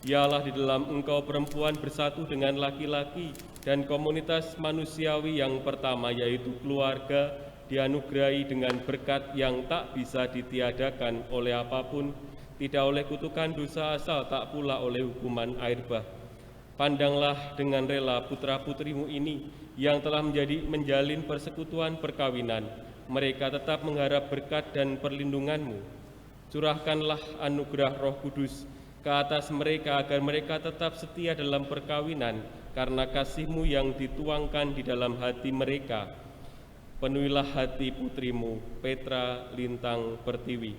Ya Allah, di dalam Engkau perempuan bersatu dengan laki-laki dan komunitas manusiawi yang pertama, yaitu keluarga, dianugerahi dengan berkat yang tak bisa ditiadakan oleh apapun, tidak oleh kutukan dosa asal, tak pula oleh hukuman air bah. Pandanglah dengan rela putra-putrimu ini yang telah menjalin persekutuan perkawinan. Mereka tetap mengharap berkat dan perlindungan-Mu. Curahkanlah anugerah Roh Kudus ke atas mereka agar mereka tetap setia dalam perkawinan karena kasih-Mu yang dituangkan di dalam hati mereka. Penuhilah hati putrimu, Petra Lintang Pertiwi.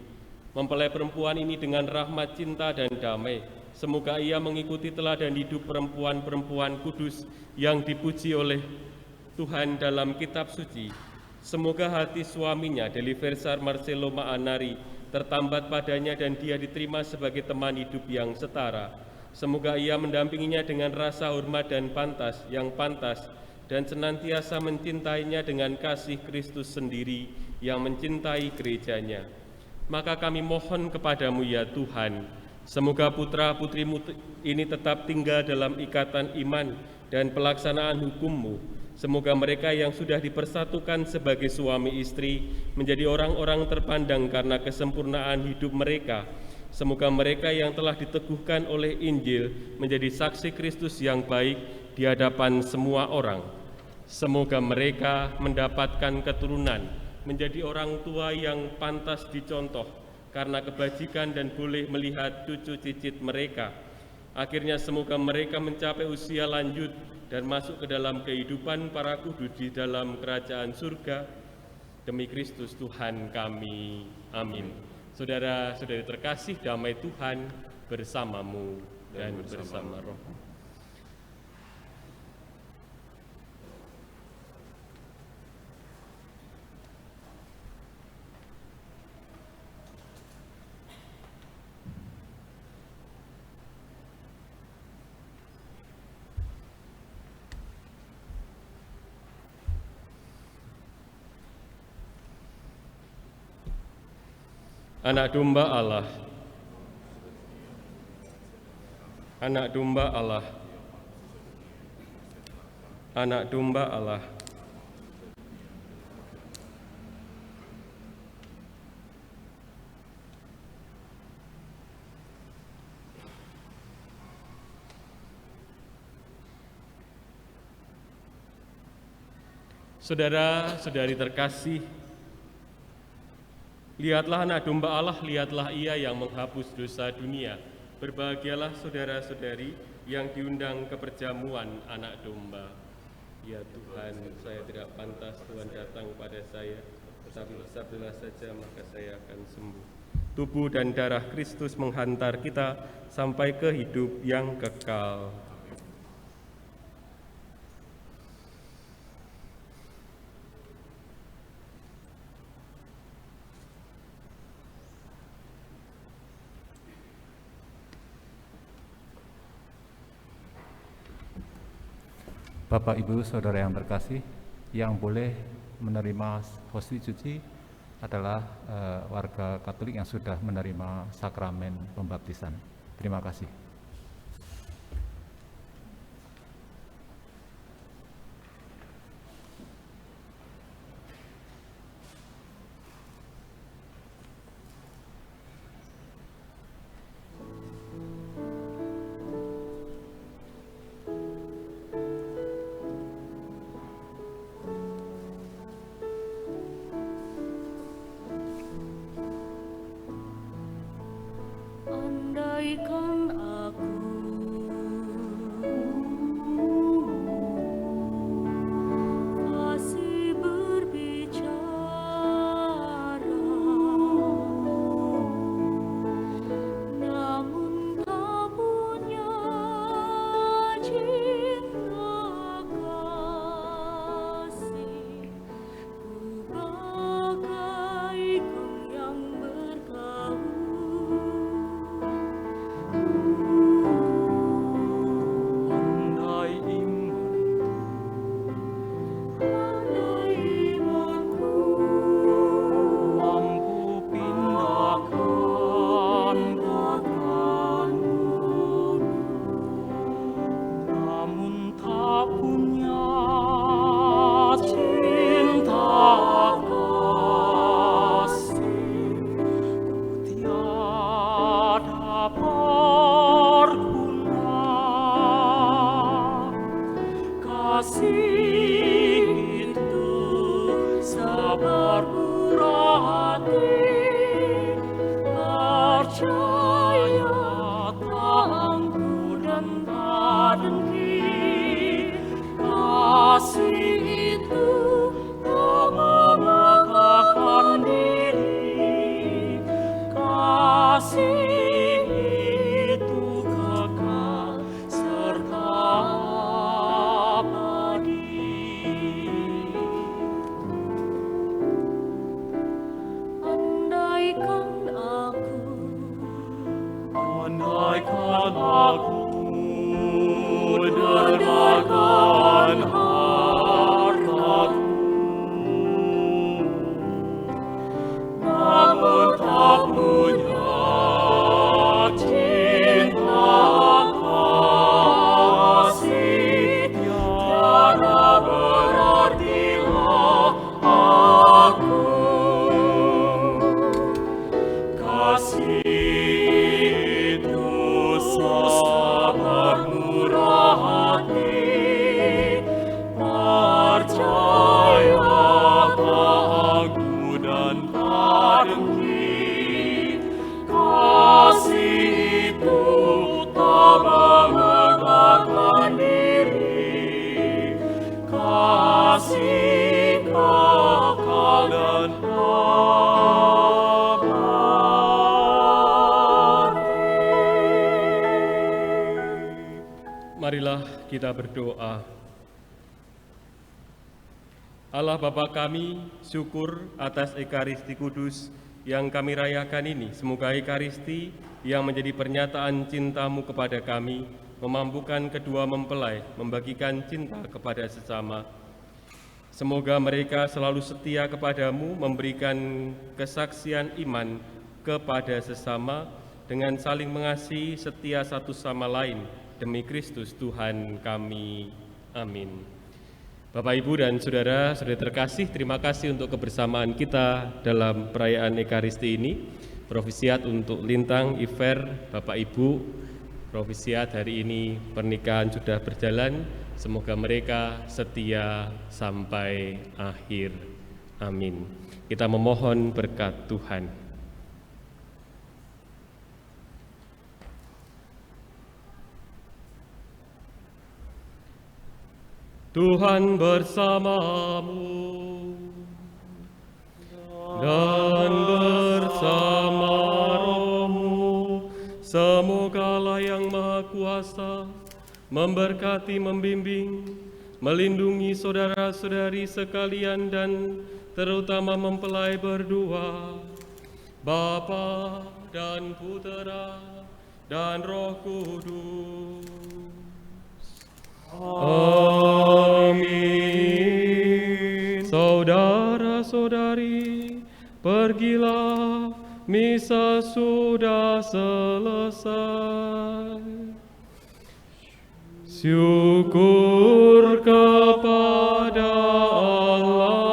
Mempelai perempuan ini dengan rahmat, cinta, dan damai. Semoga ia mengikuti teladan hidup perempuan-perempuan kudus yang dipuji oleh Tuhan dalam kitab suci, Semoga hati suaminya, Deliversar Marcelo Maanari, tertambat padanya dan dia diterima sebagai teman hidup yang setara. Semoga ia mendampinginya dengan rasa hormat dan pantas dan senantiasa mencintainya dengan kasih Kristus sendiri yang mencintai gerejanya. Maka kami mohon kepadamu ya Tuhan, semoga putra-putrimu ini tetap tinggal dalam ikatan iman dan pelaksanaan hukum-Mu. Semoga mereka yang sudah dipersatukan sebagai suami istri menjadi orang-orang terpandang karena kesempurnaan hidup mereka. Semoga mereka yang telah diteguhkan oleh Injil menjadi saksi Kristus yang baik di hadapan semua orang. Semoga mereka mendapatkan keturunan, menjadi orang tua yang pantas dicontoh karena kebajikan dan boleh melihat cucu cicit mereka. Akhirnya semoga mereka mencapai usia lanjut dan masuk ke dalam kehidupan para kudus di dalam kerajaan surga. Demi Kristus Tuhan kami. Amin. Saudara-saudari terkasih, damai Tuhan bersamamu dan bersama roh. Anak domba Allah, anak domba Allah, anak domba Allah. Saudara-saudari terkasih, lihatlah anak domba Allah, lihatlah ia yang menghapus dosa dunia. Berbahagialah saudara-saudari yang diundang ke perjamuan anak domba. Ya Tuhan, saya tidak pantas Tuhan datang pada saya, tetapi sabdalah saja maka saya akan sembuh. Tubuh dan darah Kristus menghantar kita sampai ke hidup yang kekal. Bapak, Ibu, Saudara yang terkasih, yang boleh menerima hostia suci adalah warga Katolik yang sudah menerima sakramen pembaptisan. Terima kasih. Andaikan aku masih berbicara, namun tak punya cinta kasih, ku bagai gong yang bergaul. Kasih itu sabar murah hati, percaya tak angkuh dan tak dengki. Kasih itu tak memegahkan diri, kasih itu kekal serta abadi. kita berdoa. Allah Bapa kami, syukur atas Ekaristi Kudus yang kami rayakan ini. Semoga Ekaristi yang menjadi pernyataan cinta-Mu kepada kami, memampukan kedua mempelai membagikan cinta kepada sesama. Semoga mereka selalu setia kepadamu, memberikan kesaksian iman kepada sesama dengan saling mengasihi setia satu sama lain demi Kristus Tuhan kami. Amin. Bapak, Ibu, dan saudara-saudari terkasih, terima kasih untuk kebersamaan kita dalam perayaan Ekaristi ini. Profisiat untuk Lintang, Iver, Bapak Ibu, profisiat hari ini pernikahan sudah berjalan, semoga mereka setia sampai akhir. Amin. Kita memohon berkat Tuhan. Tuhan bersamamu dan bersama rohmu. Semoga Allah yang Maha Kuasa memberkati, membimbing, melindungi saudara-saudari sekalian dan terutama mempelai berdua, Bapa dan Putera dan Roh Kudus. Amin. Saudara-saudari, pergilah, misa sudah selesai. Syukur kepada Allah.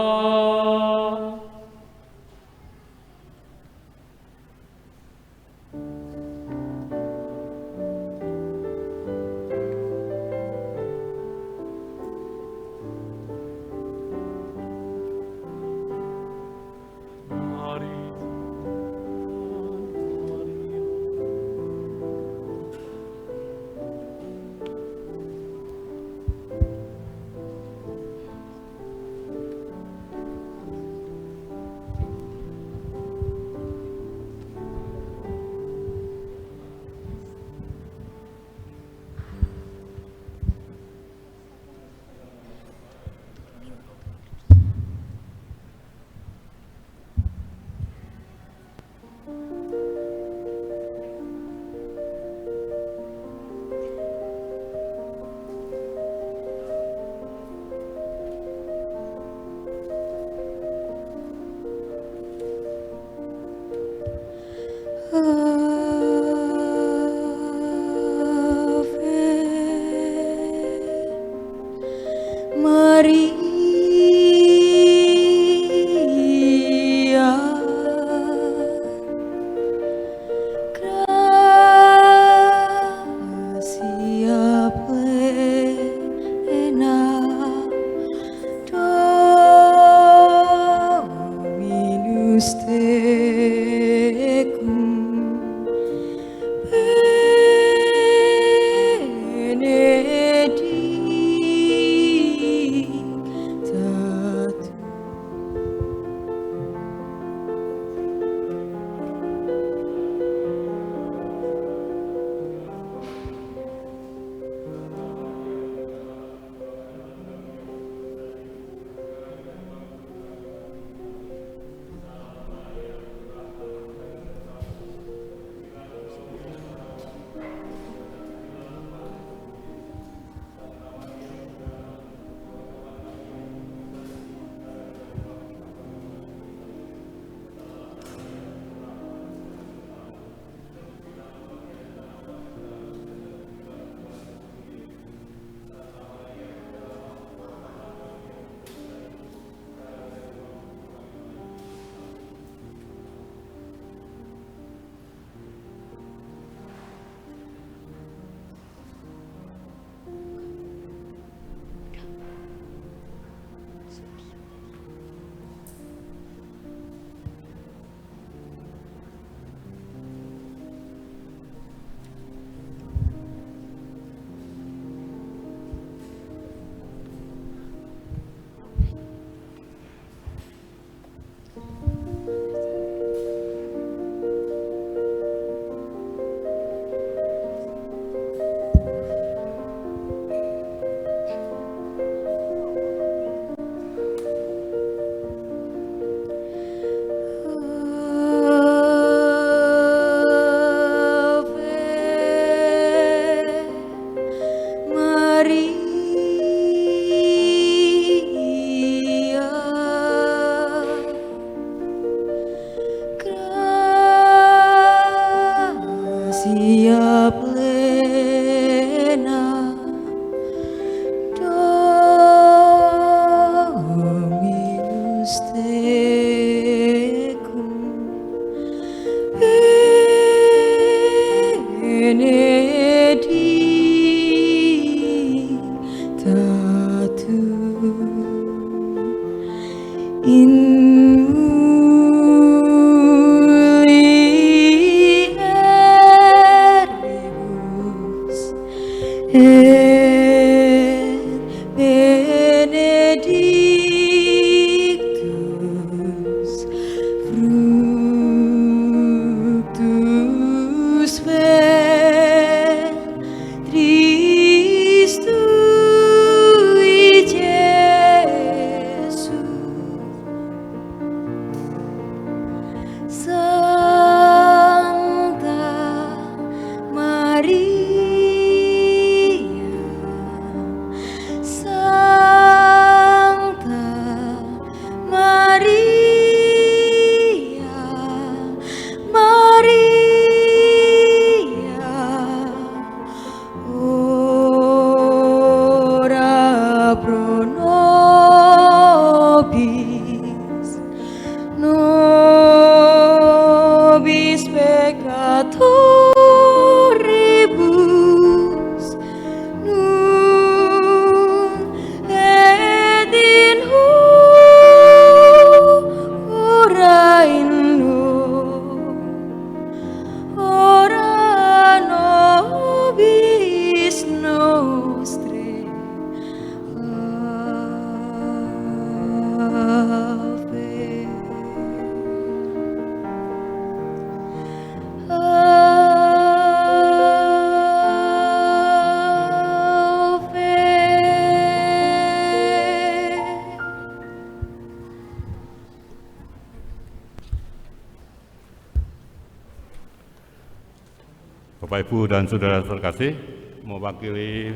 Bapak, Ibu, dan Saudara terkasih, mewakili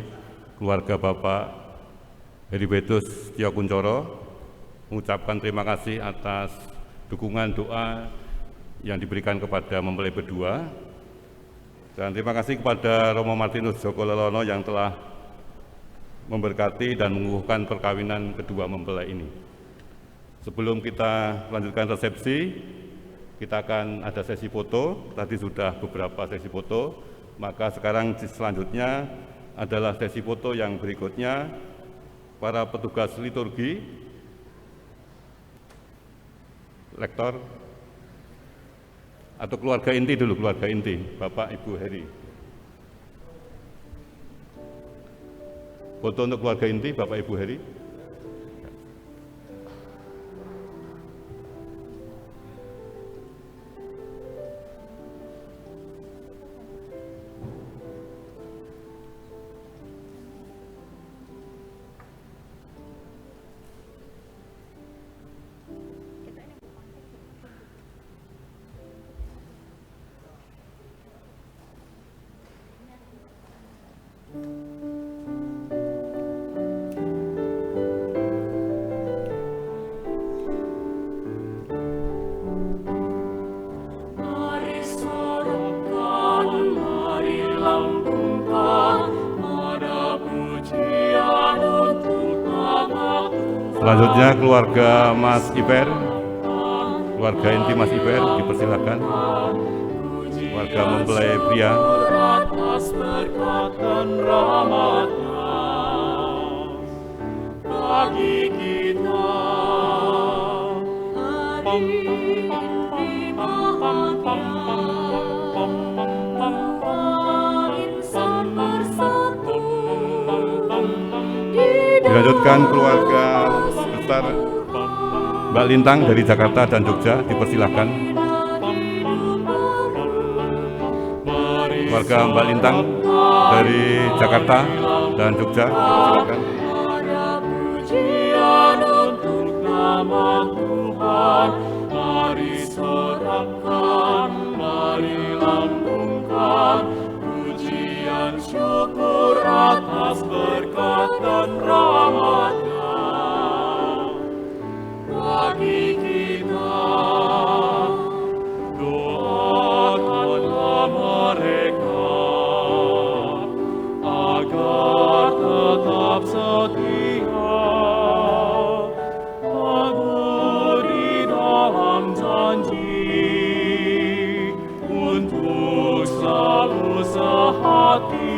keluarga Bapak Heribertus Tio Kuncoro mengucapkan terima kasih atas dukungan doa yang diberikan kepada mempelai berdua, dan terima kasih kepada Romo Martinus Joko Lelono yang telah memberkati dan mengukuhkan perkawinan kedua mempelai ini. Sebelum kita lanjutkan resepsi, kita akan ada sesi foto. Tadi sudah beberapa sesi foto, maka sekarang selanjutnya adalah sesi foto yang berikutnya. Para petugas liturgi, lektor, atau keluarga inti dulu, keluarga inti, Bapak Ibu Heri. Foto untuk keluarga inti, Bapak Ibu Heri. Selanjutnya keluarga Mas Iper, keluarga inti Mas Iper, dipersilakan. Keluarga mempelai pria. Atas berkat dan rahmat-Nya bagi kita. Dilanjutkan keluarga besar Mbak Lintang dari Jakarta dan Jogja, dipersilahkan. Keluarga Mbak Lintang dari Jakarta dan Jogja, dipersilahkan. Pujian untuk nama Tuhan, mari sorakkan, mari lambungkan pujian syukur atas berkat dan rahmat-Nya bagi kita. Doakanlah mereka agar tetap setia, teguh di dalam janji, untuk selalu sehati.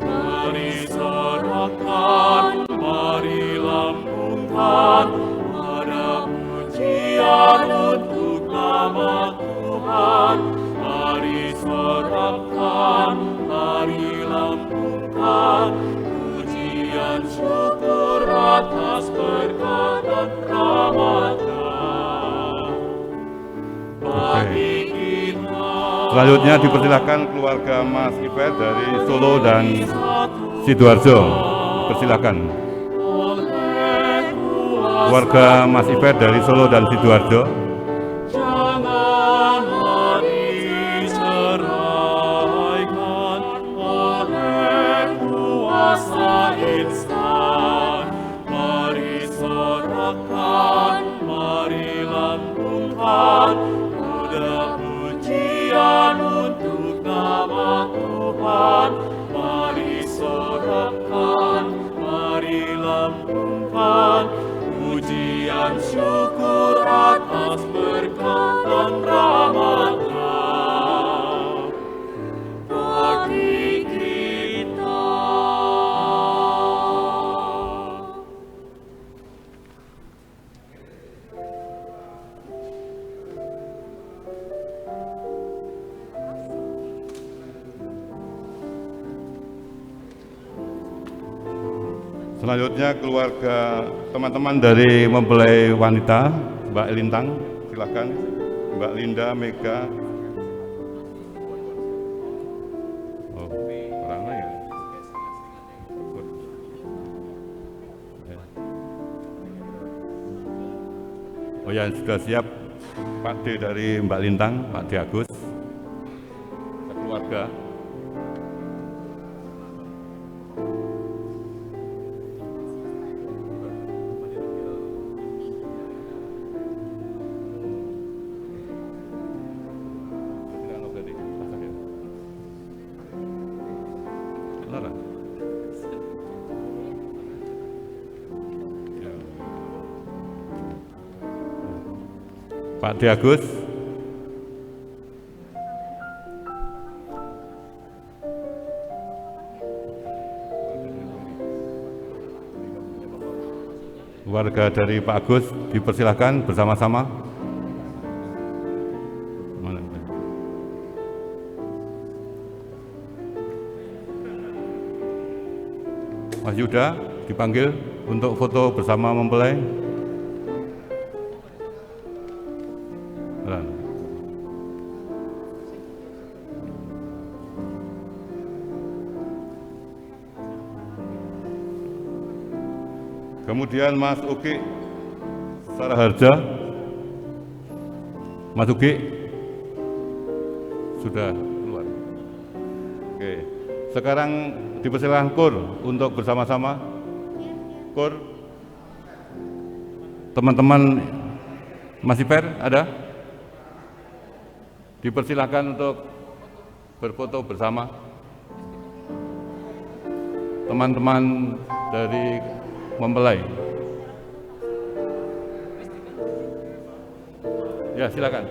Mari serahkan, mari lambungkan pada Selanjutnya dipersilakan keluarga Mas Iper dari Solo dan Sidoarjo. Persilakan. Keluarga Mas Iper dari Solo dan Sidoarjo. Janganlah diceraikan oleh kuasa instan. Mari sorakan, mari lambungkan puja pujian untuk nama Tuhan. Mari sorakan, mari lambungkan pujian syukur atas berkat dan rahmat-Nya bagi kita. Selanjutnya keluarga teman-teman dari mempelai wanita, Mbak Lintang, silakan. Mbak Linda, Mega. Oh, Rana ya. Oh ya, sudah siap Pak D dari Mbak Lintang, Pak D Agus, keluarga. Pak D Agus. Warga dari Pak Agus dipersilahkan bersama-sama. Mas Yuda dipanggil untuk foto bersama mempelai. Kemudian Mas Uki Saraharja. Mas Uki sudah keluar. Oke. Sekarang dipersilakan Kur untuk bersama-sama. Kur. Teman-teman Mas Iper ada? Dipersilakan untuk berfoto bersama. Teman-teman dari mempelai. Ya, silakan.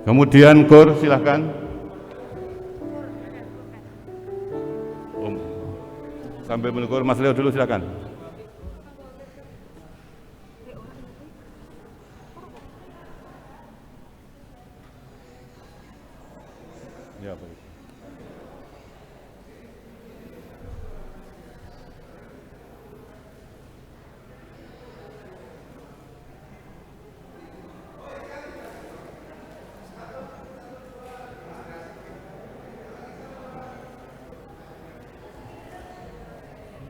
Kemudian Kur, silahkan. Sambil menunggu Mas Leo dulu, silahkan. Ya, baik.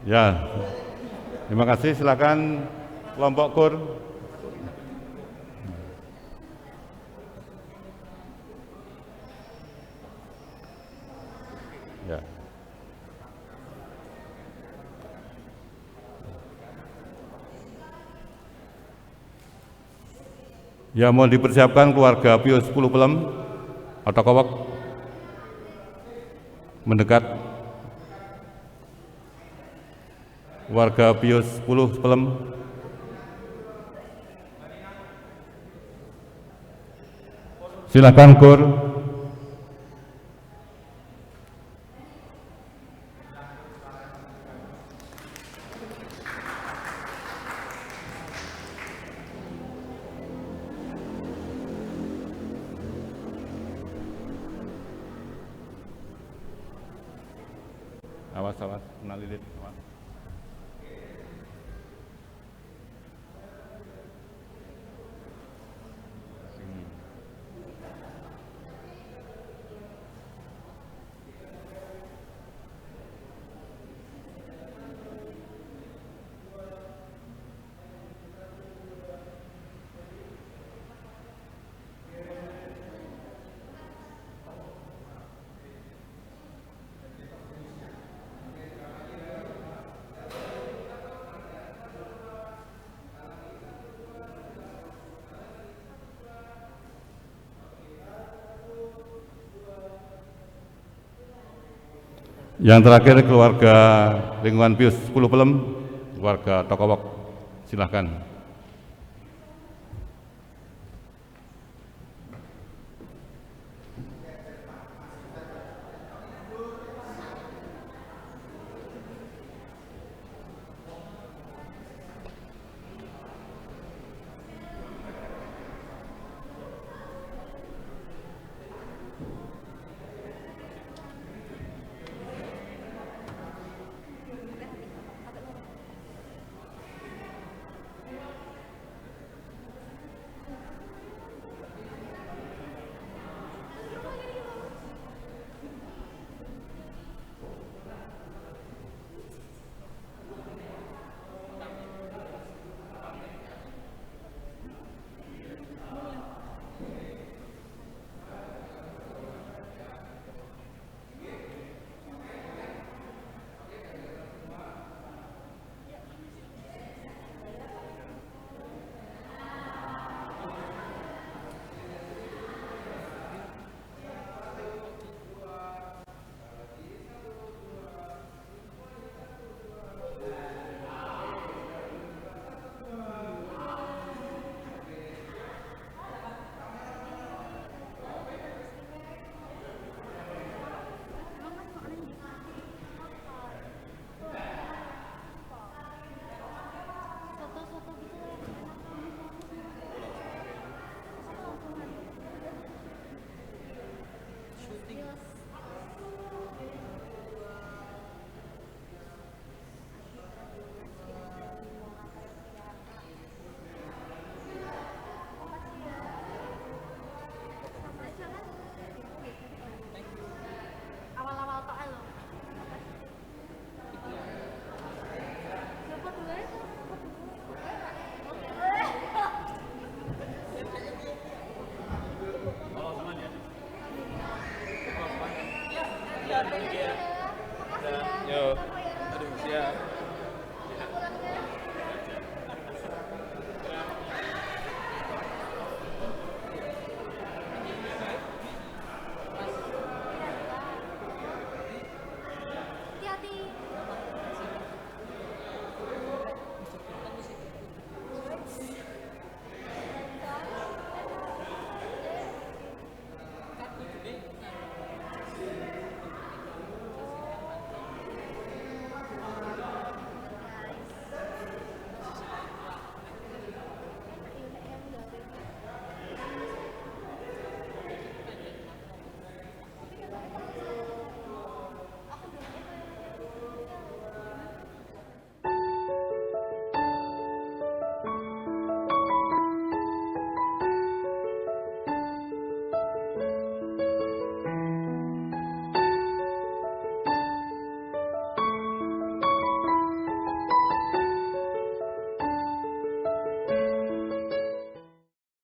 Ya, terima kasih. Silakan kelompok Kur. Ya. Ya, mohon dipersiapkan keluarga Pius 10 Pelem atau Kowok mendekat. Warga Pius 10 Pelem. Silakan Kur. Awas, kena lilin. Awas. Yang terakhir keluarga lingkungan Pius 10 Pelem, keluarga Tokowok, silahkan. Thank you.